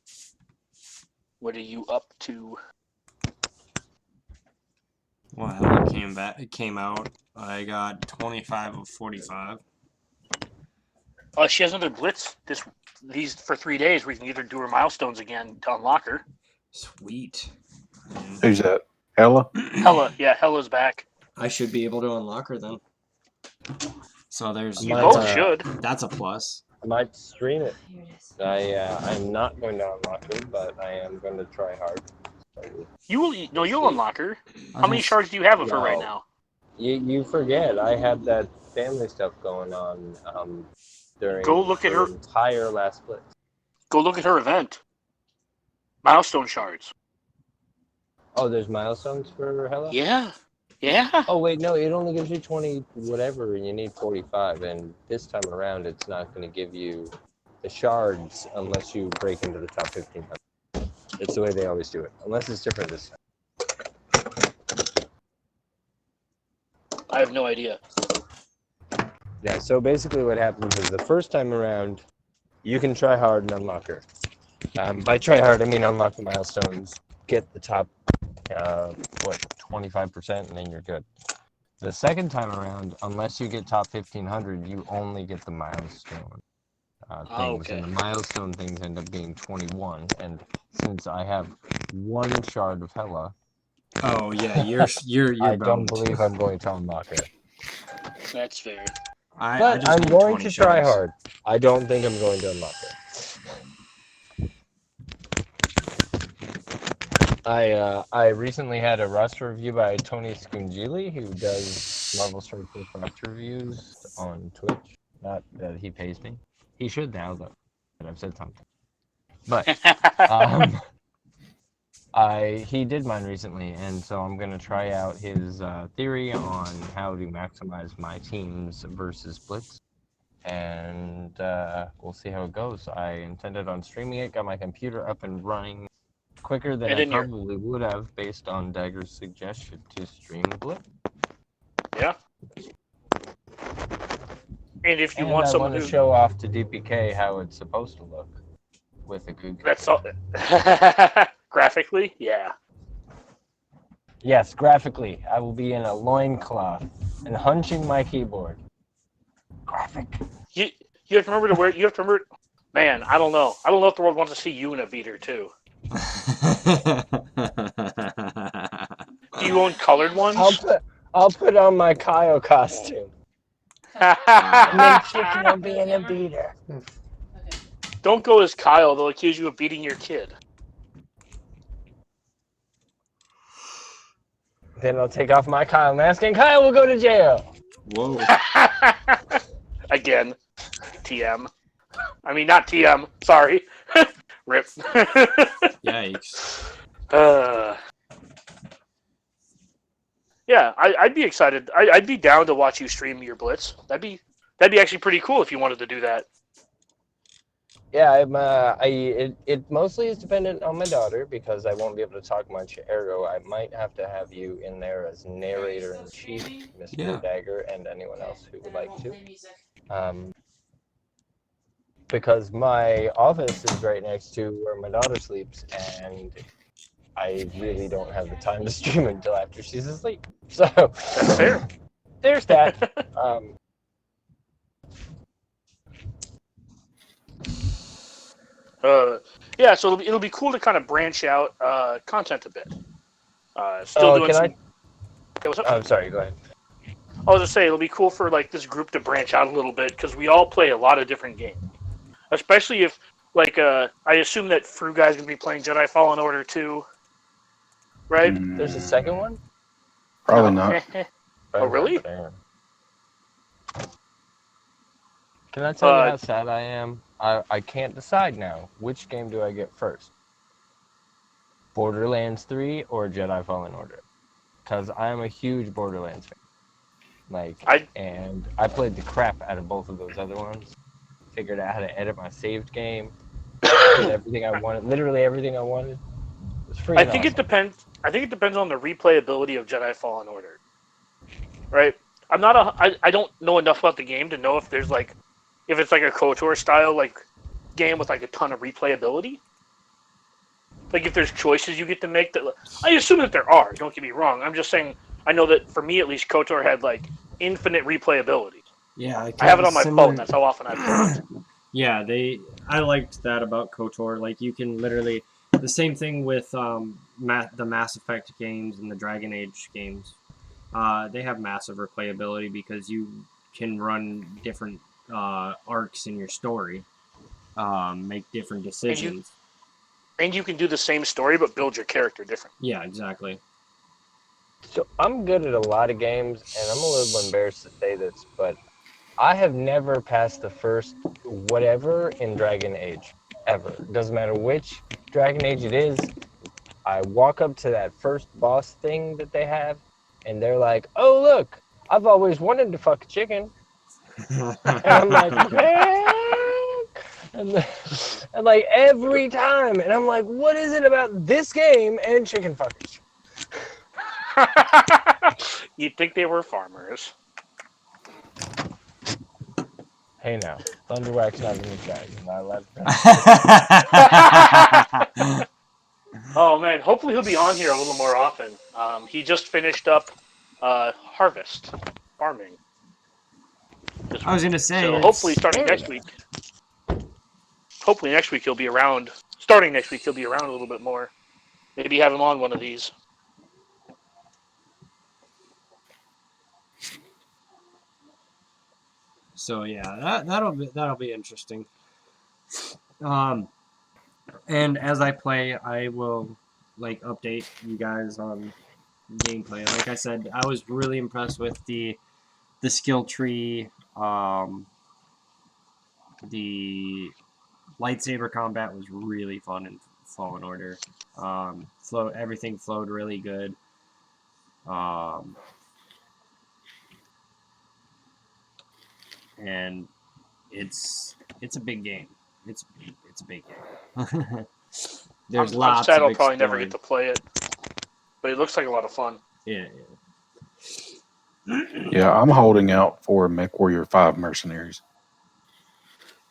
up to? Well, hell, it came out. I got 25 of 45. She has another blitz these for 3 days where you can either do her milestones again to unlock her. Sweet. Who's that? Hella? Hella, yeah, Hella's back. I should be able to unlock her then. So there's You both should. That's a plus. I might stream it. I'm not going to unlock her, but I am going to try hard. You'll unlock her. How many shards do you have of her right now? You forget I had that family stuff going on during her entire last split. Go look at her event. Milestone shards. Oh, there's milestones for Hela? Yeah. Oh, wait, no, it only gives you 20 whatever, and you need 45. And this time around, it's not going to give you the shards unless you break into the top 1500. It's the way they always do it, unless it's different this time. I have no idea. Yeah, so basically what happens is the first time around, you can try hard and unlock her. By try hard, I mean unlock the milestones, get the top, 25%, and then you're good. The second time around, unless you get top 1500, you only get the milestone things. Okay. And the milestone things end up being 21. And since I have one shard of Hela, oh yeah, you're I don't believe I'm going to unlock her. That's fair. But I'm going to try hard. I don't think I'm going to unlock her. I recently had a Rust review by Tony Scungili, who does Marvel Strike Force Rust reviews on Twitch. Not that he pays me. He should now, though. But I've said something. But he did mine recently, and so I'm going to try out his theory on how to maximize my teams versus Blitz. And we'll see how it goes. I intended on streaming it, got my computer up and running quicker than I probably would have based on Dagger's suggestion to stream Blitz. Yeah. And if you want someone to show off to DPK how it's supposed to look with a good... That's all. Graphically? Yeah. Yes, graphically. I will be in a loincloth and hunching my keyboard. Graphic. You have to remember to wear... You have to remember... Man, I don't know. I don't know if the world wants to see you in a beater, too. Do you own colored ones? I'll put on my Kyle costume. And then Chicken will be in a beater. Don't go as Kyle. They'll accuse you of beating your kid. Then I'll take off my Kyle mask and Kyle will go to jail. Whoa. Again. TM. I mean, not TM. Sorry. Rip. Yikes. Yeah, I'd be excited. I'd be down to watch you stream your Blitz. That'd be actually pretty cool if you wanted to do that. Yeah, it mostly is dependent on my daughter because I won't be able to talk much. Ergo, I might have to have you in there as narrator in chief, Mr. Dagger, and anyone else who would like to. Because my office is right next to where my daughter sleeps, and I really don't have the time to stream until after she's asleep. So that's fair. There's that. Yeah, so it'll be cool to kind of branch out content a bit. Still doing some... what's up? I'm sorry, go ahead. I was just saying, it'll be cool for like this group to branch out a little bit because we all play a lot of different games. Especially if, like, I assume that Fru Guy's going to be playing Jedi Fallen Order 2, right? There's a second one? Probably not. Oh, really? Can I tell you how sad I am? I can't decide now. Which game do I get first? Borderlands 3 or Jedi Fallen Order? Because I am a huge Borderlands fan. And I played the crap out of both of those other ones. Figured out how to edit my saved game. Did everything I wanted. Literally everything I wanted. It was free. I think it depends on the replayability of Jedi Fallen Order. Right? I don't know enough about the game to know if there's like if it's like a KOTOR style like game with like a ton of replayability. Like if there's choices you get to make that I assume that there are, don't get me wrong. I'm just saying I know that for me at least KOTOR had like infinite replayability. Yeah, I have it on my phone. That's how often I play it. Yeah, I liked that about KOTOR. Like you can literally the same thing with the Mass Effect games and the Dragon Age games. they have massive replayability because you can run different arcs in your story, make different decisions. And you can do the same story, but build your character different. Yeah, exactly. So I'm good at a lot of games, and I'm a little embarrassed to say this, but I have never passed the first whatever in Dragon Age, ever. Doesn't matter which Dragon Age it is. I walk up to that first boss thing that they have, and they're like, "Oh, look, I've always wanted to fuck a chicken." And I'm like, and like every time, and I'm like, what is it about this game and chicken fuckers? You'd think they were farmers. Hey now, Thunderwack's not in the chat. You're not allowed to. Oh man, hopefully he'll be on here a little more often. He just finished up harvest farming. I was gonna say. So hopefully starting next week. Hopefully next week he'll be around. Starting next week he'll be around a little bit more. Maybe have him on one of these. So yeah, that'll be interesting. And as I play, I will like update you guys on gameplay. Like I said, I was really impressed with the skill tree. The lightsaber combat was really fun in Fallen Order. Everything flowed really good. And it's a big game. It's a big game. There's lots. I'm sad of I'll probably never get to play it, but it looks like a lot of fun. Yeah. Yeah, I'm holding out for MechWarrior 5 Mercenaries.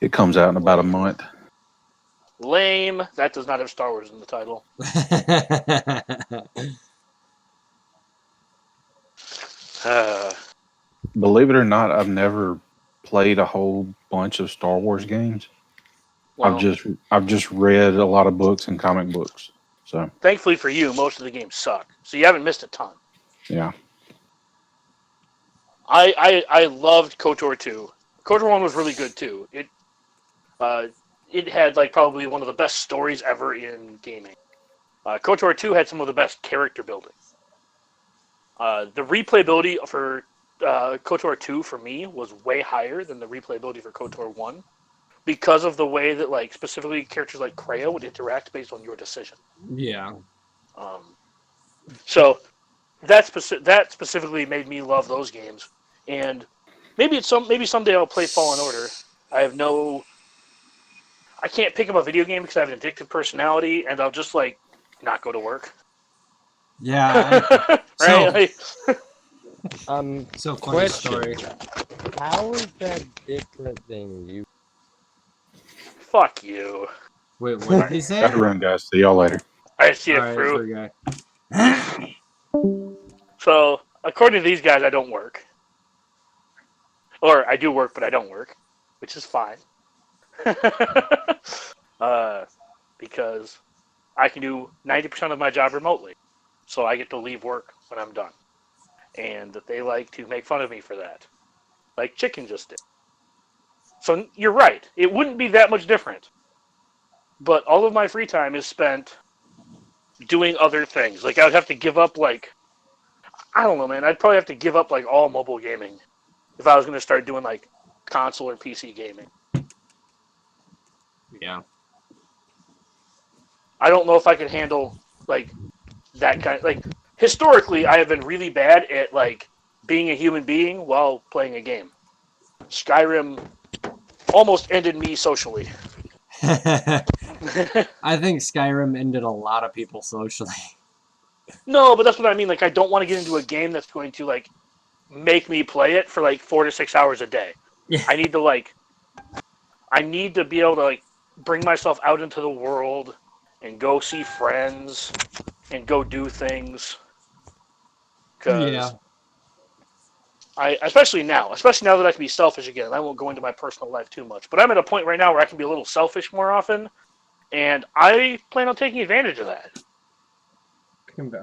It comes out in about a month. Lame. That does not have Star Wars in the title. Believe it or not, I've never played a whole bunch of Star Wars games. Well, I've just read a lot of books and comic books. So thankfully for you, most of the games suck. So you haven't missed a ton. Yeah. I loved KOTOR 2. KOTOR 1 was really good too. It had like probably one of the best stories ever in gaming. KOTOR 2 had some of the best character building. The replayability for KOTOR 2 for me was way higher than the replayability for KOTOR 1 because of the way that like specifically characters like Kreia would interact based on your decision. Yeah. So that specifically made me love those games. And maybe someday I'll play Fallen Order. I can't pick up a video game because I have an addictive personality, and I'll just like not go to work. Yeah. Right. So funny story. How is that different than you? Fuck you. Wait, what did he say? Gotta run, guys. See y'all later. I see it through. So, according to these guys, I don't work. Or I do work, but I don't work, which is fine. Because I can do 90% of my job remotely. So I get to leave work when I'm done. And that they like to make fun of me for that. Like Chicken just did. So you're right. It wouldn't be that much different. But all of my free time is spent doing other things. Like I would have to give up like, I don't know, man. I'd probably have to give up like all mobile gaming if I was going to start doing like console or PC gaming. Yeah. I don't know if I could handle like that kind. Like historically, I have been really bad at like being a human being while playing a game. Skyrim almost ended me socially. I think Skyrim ended a lot of people socially. No, but that's what I mean. Like, I don't want to get into a game that's going to like make me play it for like 4 to 6 hours a day. Yeah. I need to be able to like bring myself out into the world and go see friends and go do things. Because especially now that I can be selfish again. I won't go into my personal life too much, but I'm at a point right now where I can be a little selfish more often, and I plan on taking advantage of that.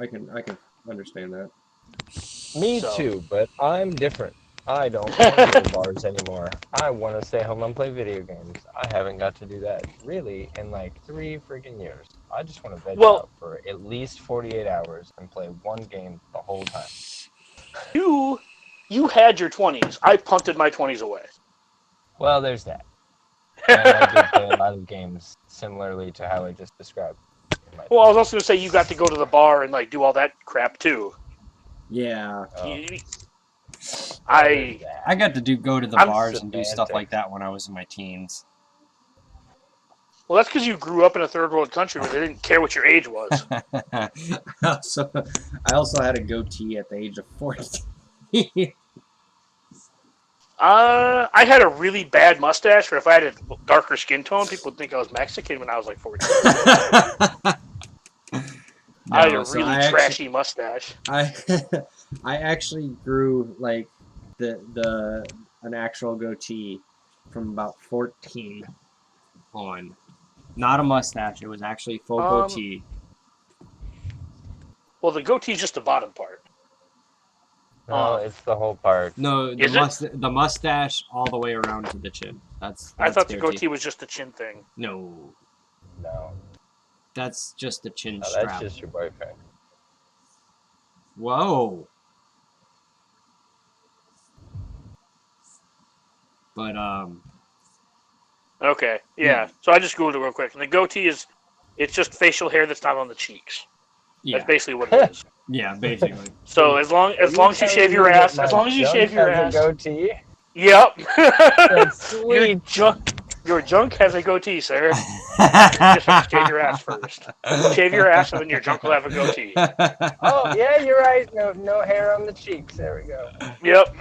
I can understand that. Me too, but I'm different. I don't want to go to bars anymore. I want to stay home and play video games. I haven't got to do that really in like 3 freaking years. I just want to veg out for at least 48 hours and play one game the whole time. You had your 20s. I punted my 20s away. Well, there's that. And I did play a lot of games similarly to how I just described. Well, I was also going to say you got to go to the bar and like do all that crap too. Yeah. I got to go to the bars and do stuff like that when I was in my teens. Well, that's because you grew up in a third world country where they didn't care what your age was. I also had a goatee at the age of 14. I had a really bad mustache, or if I had a darker skin tone, people would think I was Mexican when I was like 14. I had a really trashy mustache. I actually grew like an actual goatee from about 14 on. Not a mustache. It was actually full goatee. Well, the goatee is just the bottom part. No, it's the whole part. No, the mustache all the way around to the chin. That's I thought the goatee was just the chin thing. No. No. That's just the chin no, strap. That's just your boyfriend. Whoa. But Okay, yeah. So I just Googled it real quick, and the goatee it's just facial hair that's not on the cheeks. Yeah. That's basically what it is. Yeah, basically. So as long as you shave your ass, goatee. Yep. That's sweet. Your junk has a goatee, sir. You just have to shave your ass first. Shave your ass, and then your junk will have a goatee. Oh yeah, you're right. No hair on the cheeks. There we go. Yep.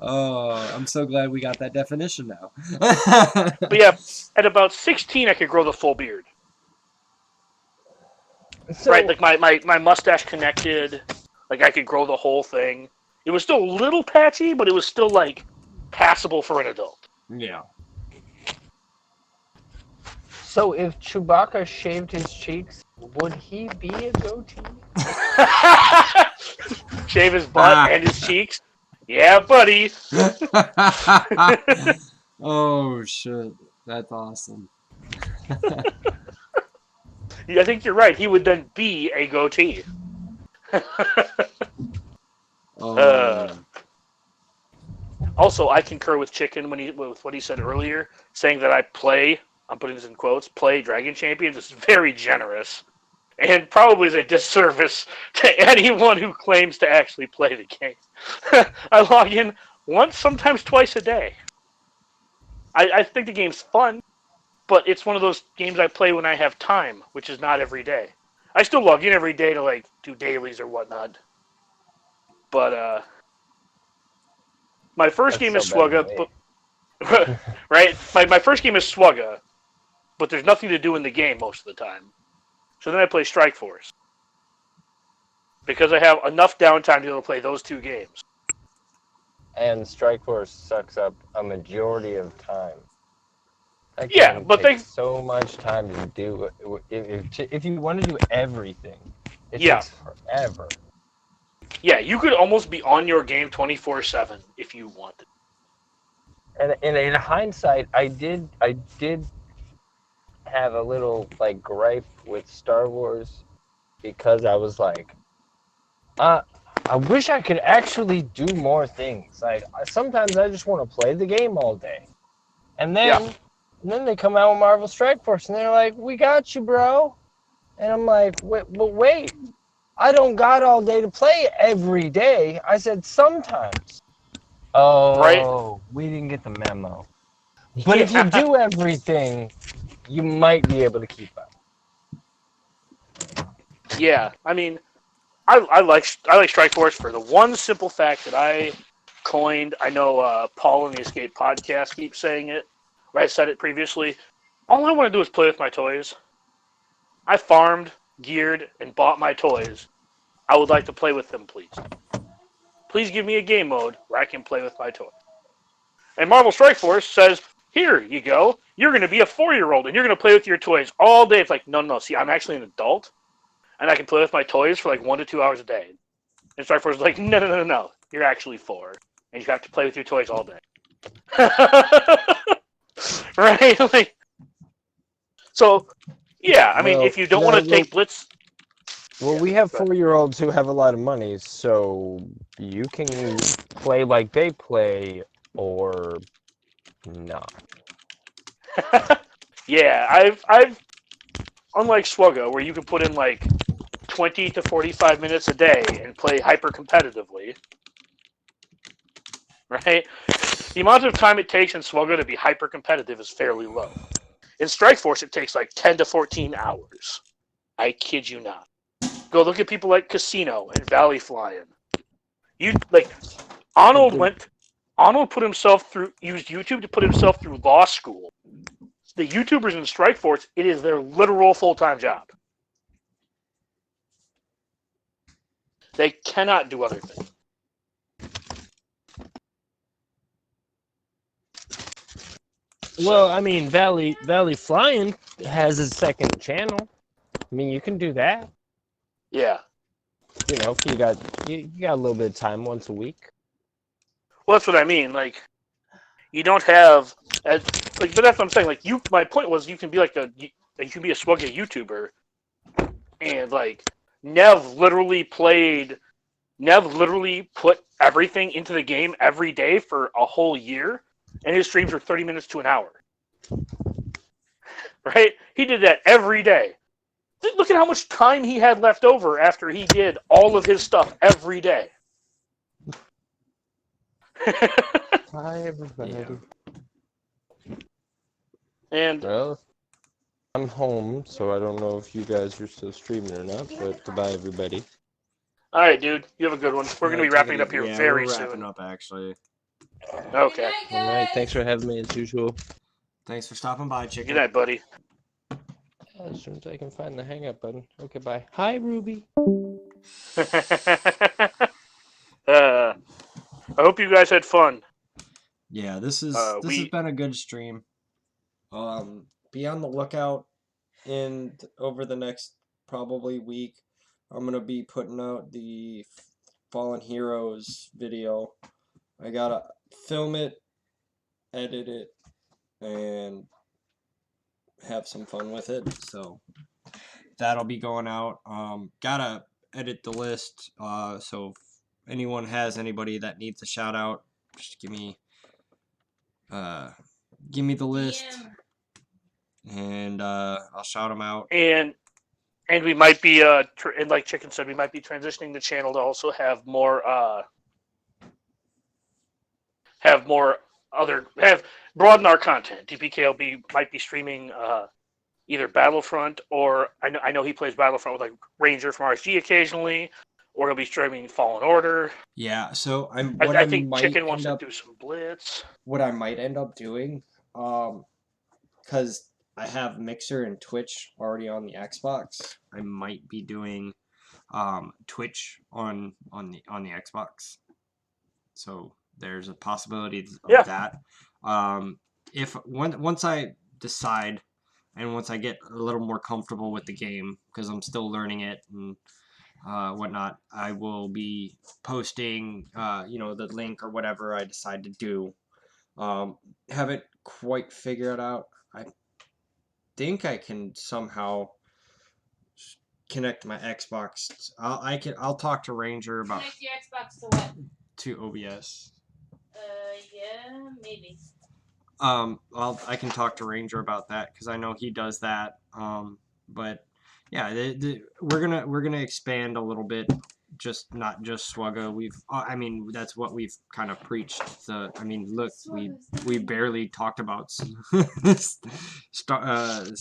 Oh, I'm so glad we got that definition now. But yeah, at about 16, I could grow the full beard. So, right, like my mustache connected. Like I could grow the whole thing. It was still a little patchy, but it was still like passable for an adult. Yeah. So if Chewbacca shaved his cheeks, would he be a goatee? Shave his butt and his cheeks? Yeah, buddy. Oh, shit. That's awesome. I think you're right. He would then be a goatee. Also, I concur with Chicken with what he said earlier, saying that I play, I'm putting this in quotes, play Dragon Champions is very generous. And probably is a disservice to anyone who claims to actually play the game. I log in once, sometimes twice a day. I think the game's fun, but it's one of those games I play when I have time, which is not every day. I still log in every day to like do dailies or whatnot. But my first game is Swugga, but right? My first game is Swugga, but there's nothing to do in the game most of the time. So then I play Strike Force. Because I have enough downtime to be able to play those two games. And Strike Force sucks up a majority of time. Yeah, but they so much time to do. If you want to do everything, it takes forever. Yeah, you could almost be on your game 24/7 if you wanted. And in hindsight, I did have a little like gripe with Star Wars because I was like, I wish I could actually do more things. Like sometimes I just want to play the game all day, and then they come out with Marvel Strike Force and they're like, "We got you, bro," and I'm like, "Wait, I don't got all day to play every day." I said sometimes. Oh, right. We didn't get the memo. But if you do everything, you might be able to keep up. Yeah, I mean, I like Strike Force for the one simple fact that I coined. I know Paul in the Escape Podcast keeps saying it. Or I said it previously. All I want to do is play with my toys. I farmed, geared, and bought my toys. I would like to play with them, please. Please give me a game mode where I can play with my toys. And Marvel Strike Force says, here you go. You're going to be a 4-year-old and you're going to play with your toys all day. It's like, no. See, I'm actually an adult. and I can play with my toys for like 1 to 2 hours a day. And Strikeforce is like, no. You're actually 4, and you have to play with your toys all day. Right? Like, so, yeah. I mean, if you don't want to take Blitz. Well, we have 4-year-olds who have a lot of money, so you can play like they play, or not. Yeah, I've unlike Swuggo, where you can put in like 20 to 45 minutes a day and play hyper competitively. Right? The amount of time it takes in Swuggo to be hyper competitive is fairly low. In Strikeforce, it takes like 10 to 14 hours. I kid you not. Go look at people like Casino and Valley Flying. Arnold used YouTube to put himself through law school. The YouTubers in Strikeforce, it is their literal full-time job. They cannot do other things. Well, I mean, Valley Flying has a second channel. I mean, you can do that. Yeah. You know, if you got a little bit of time once a week. Well, that's what I mean. Like, you don't have, but that's what I'm saying. Like, my point was, you can be like you can be a Swugga YouTuber, and like Nev literally put everything into the game every day for a whole year, and his streams were 30 minutes to an hour. Right? He did that every day. Look at how much time he had left over after he did all of his stuff every day. Hi, everybody. Yeah. And well, I'm home, so I don't know if you guys are still streaming or not, but goodbye, everybody. All right, dude. You have a good one. We're going to be wrapping it up here very soon. We're wrapping up, actually. Okay. All right. Thanks for having me, as usual. Thanks for stopping by, Chicken. Good night, buddy. As soon as I can find the hang up button. Okay, bye. Hi, Ruby. I hope you guys had fun. Yeah, this has been a good stream. Be on the lookout over the next probably week. I'm gonna be putting out the Fallen Heroes video. I gotta film it, edit it, and have some fun with it. So that'll be going out. Gotta edit the list. So if anyone has anybody that needs a shout out, just give me the list, and I'll shout them out. And we might be and like Chicken said, we might be transitioning the channel to also have broaden our content. DPK might be streaming either Battlefront, or I know he plays Battlefront with like Ranger from RSG occasionally, or he'll be streaming Fallen Order. Yeah, so I think Chicken wants to do some Blitz. What I might end up doing, because I have Mixer and Twitch already on the Xbox, I might be doing Twitch on the Xbox. So there's a possibility of that. If once I decide, and once I get a little more comfortable with the game, because I'm still learning it and whatnot, I will be posting the link or whatever I decide to do. Haven't quite figured out. I think I can somehow connect my Xbox. I'll talk to Ranger about connect your Xbox to what? To OBS. Yeah, maybe. I can talk to Ranger about that because I know he does that. But yeah, we're gonna expand a little bit. Just not just Swugga. That's what we've kind of preached. Look, we barely talked about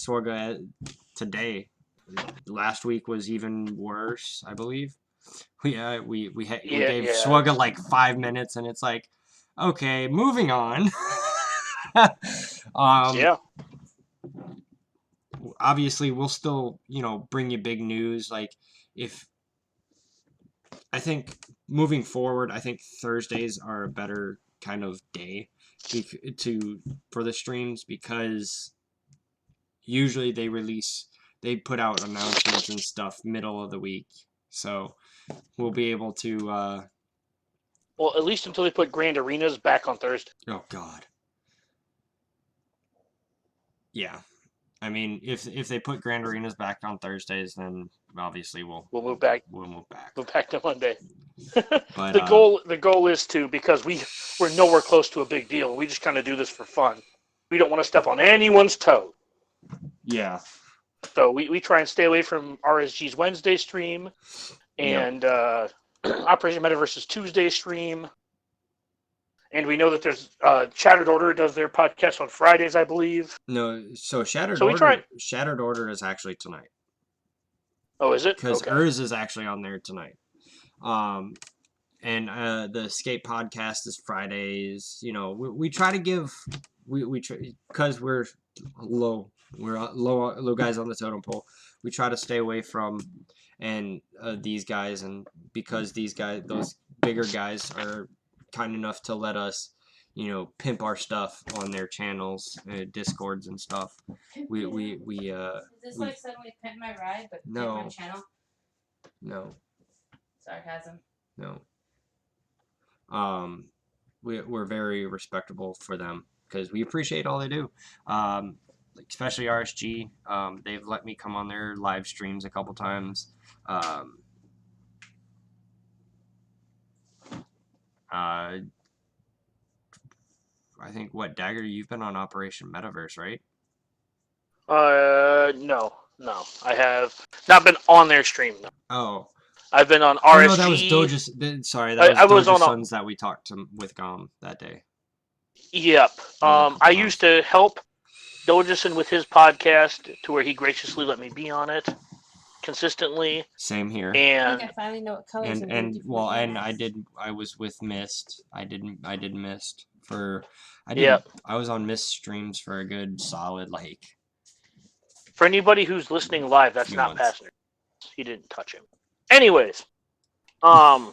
Swugga today. Last week was even worse, I believe. We gave Swugga like 5 minutes, and it's like, okay, moving on. Obviously, we'll still bring you big news. Like I think moving forward, I think Thursdays are a better kind of day for the streams, because usually they release they put out announcements and stuff middle of the week, so we'll be able to. Well, at least until they put Grand Arenas back on Thursday. Oh God. Yeah, I mean, if they put Grand Arenas back on Thursdays, then obviously we'll move back. We'll move back. Move back to Monday. But the goal is to, because we're nowhere close to a big deal. We just kind of do this for fun. We don't want to step on anyone's toe. Yeah. So we try and stay away from RSG's Wednesday stream and Operation Metaverse's Tuesday stream. And we know that there's Shattered Order does their podcast on Fridays, I believe. No, so Shattered Order is actually tonight. Oh, is it? Because Urs is actually on there tonight. And the Escape Podcast is Fridays. You know, we try to give we try, because we're low guys on the totem pole. We try to stay away from these guys, and because those bigger guys are kind enough to let us, you know, pimp our stuff on their channels, Discords and stuff. Is this like suddenly pimp my ride, but no. Pimp my channel? No. Sarcasm. No. We're very respectable for them because we appreciate all they do. Especially RSG. They've let me come on their live streams a couple times. I think Dagger, you've been on Operation Metaverse, right? No, I have not been on their stream. No. Oh, I've been on RSG. No, that was Doja's. Sorry, that was Doja's Sons that we talked to with Gom that day. Yep. I used to help Dojason with his podcast to where he graciously let me be on it consistently. Same here. And I think I finally know what colors I was with Mist. I did Mist for. I was on Mist streams for a good solid For anybody who's listening live, that's not Passenger. He didn't touch him. Anyways, I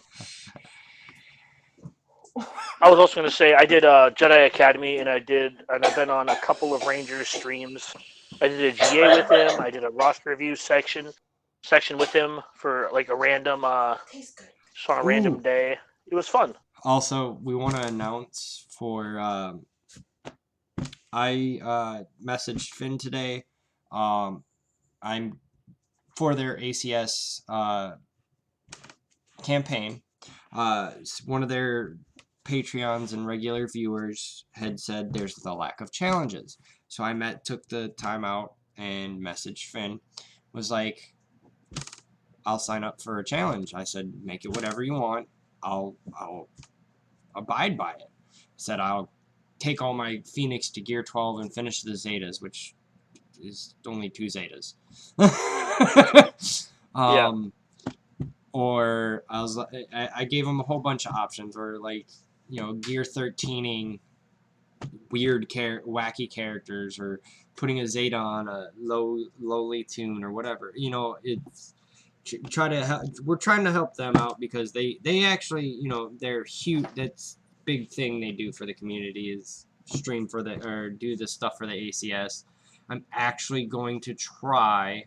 was also going to say I did Jedi Academy, and I've been on a couple of Rangers streams. I did a GA with him. I did a roster review section with him for a random just on a random day. It was fun. Also, we want to announce for I messaged Finn today. I'm for their ACS campaign. One of their Patreons and regular viewers had said there's the lack of challenges. So I took the time out and messaged Finn. Was like, I'll sign up for a challenge. I said, make it whatever you want. I'll abide by it. Said I'll take all my Phoenix to Gear 12 and finish the Zetas, which is only 2 Zetas. Or I gave him a whole bunch of options, or Gear 13ing weird wacky characters, or putting a Zeta on a lowly tune or whatever. You know, it's we're trying to help them out because they actually, you know, they're huge. That's big thing they do for the community is stream or do the stuff for the ACS. I'm actually going to try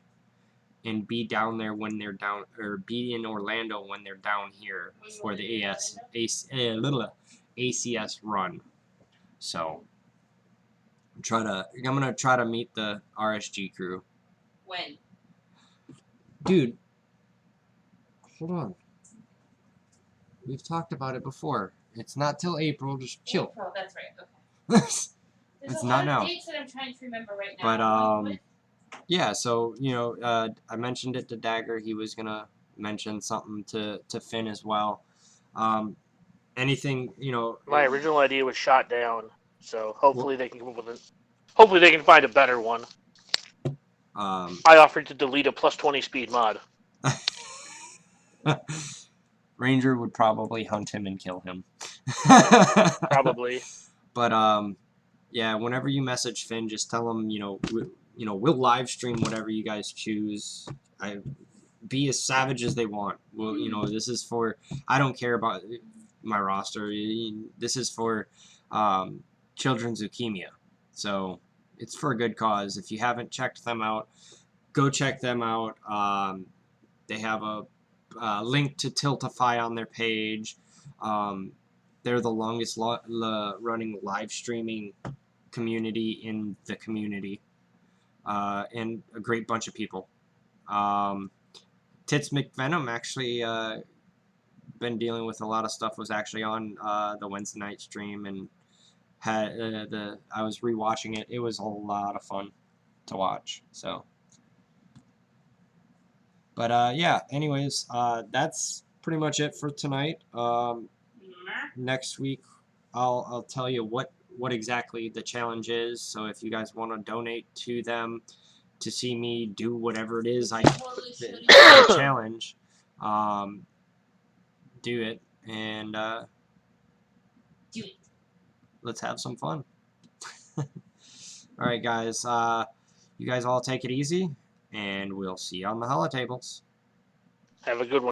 and be down there when they're down, or be in Orlando when they're down here for the ACS run. So I'm gonna try to meet the RSG crew. When? Dude, hold on. We've talked about it before. It's not till April. Just chill. April, that's right. Okay. It's not now. Dates that I'm trying to remember right now. But yeah. So you know, I mentioned it to Dagger. He was gonna mention something to Finn as well. Anything, you know. My original idea was shot down, so hopefully they can come up with it. Hopefully they can find a better one. I offered to delete a +20 speed mod. Ranger would probably hunt him and kill him. Probably. But yeah, whenever you message Finn, just tell him, we'll live stream whatever you guys choose. Be as savage as they want. Well, this is for, I don't care about my roster. This is for children's leukemia. So it's for a good cause. If you haven't checked them out, go check them out. They have a link to Tiltify on their page. They're the longest running live streaming community in the community, and a great bunch of people. Tits McVenom actually been dealing with a lot of stuff, was actually on the Wednesday night stream, and had I was rewatching it. It was a lot of fun to watch. So, but yeah. Anyways, that's pretty much it for tonight. Next week, I'll tell you what exactly the challenge is. So if you guys want to donate to them to see me do whatever it is the challenge, do it, and Do it. let's have some fun. All right, guys. You guys all take it easy, and we'll see you on the holotables. Have a good one.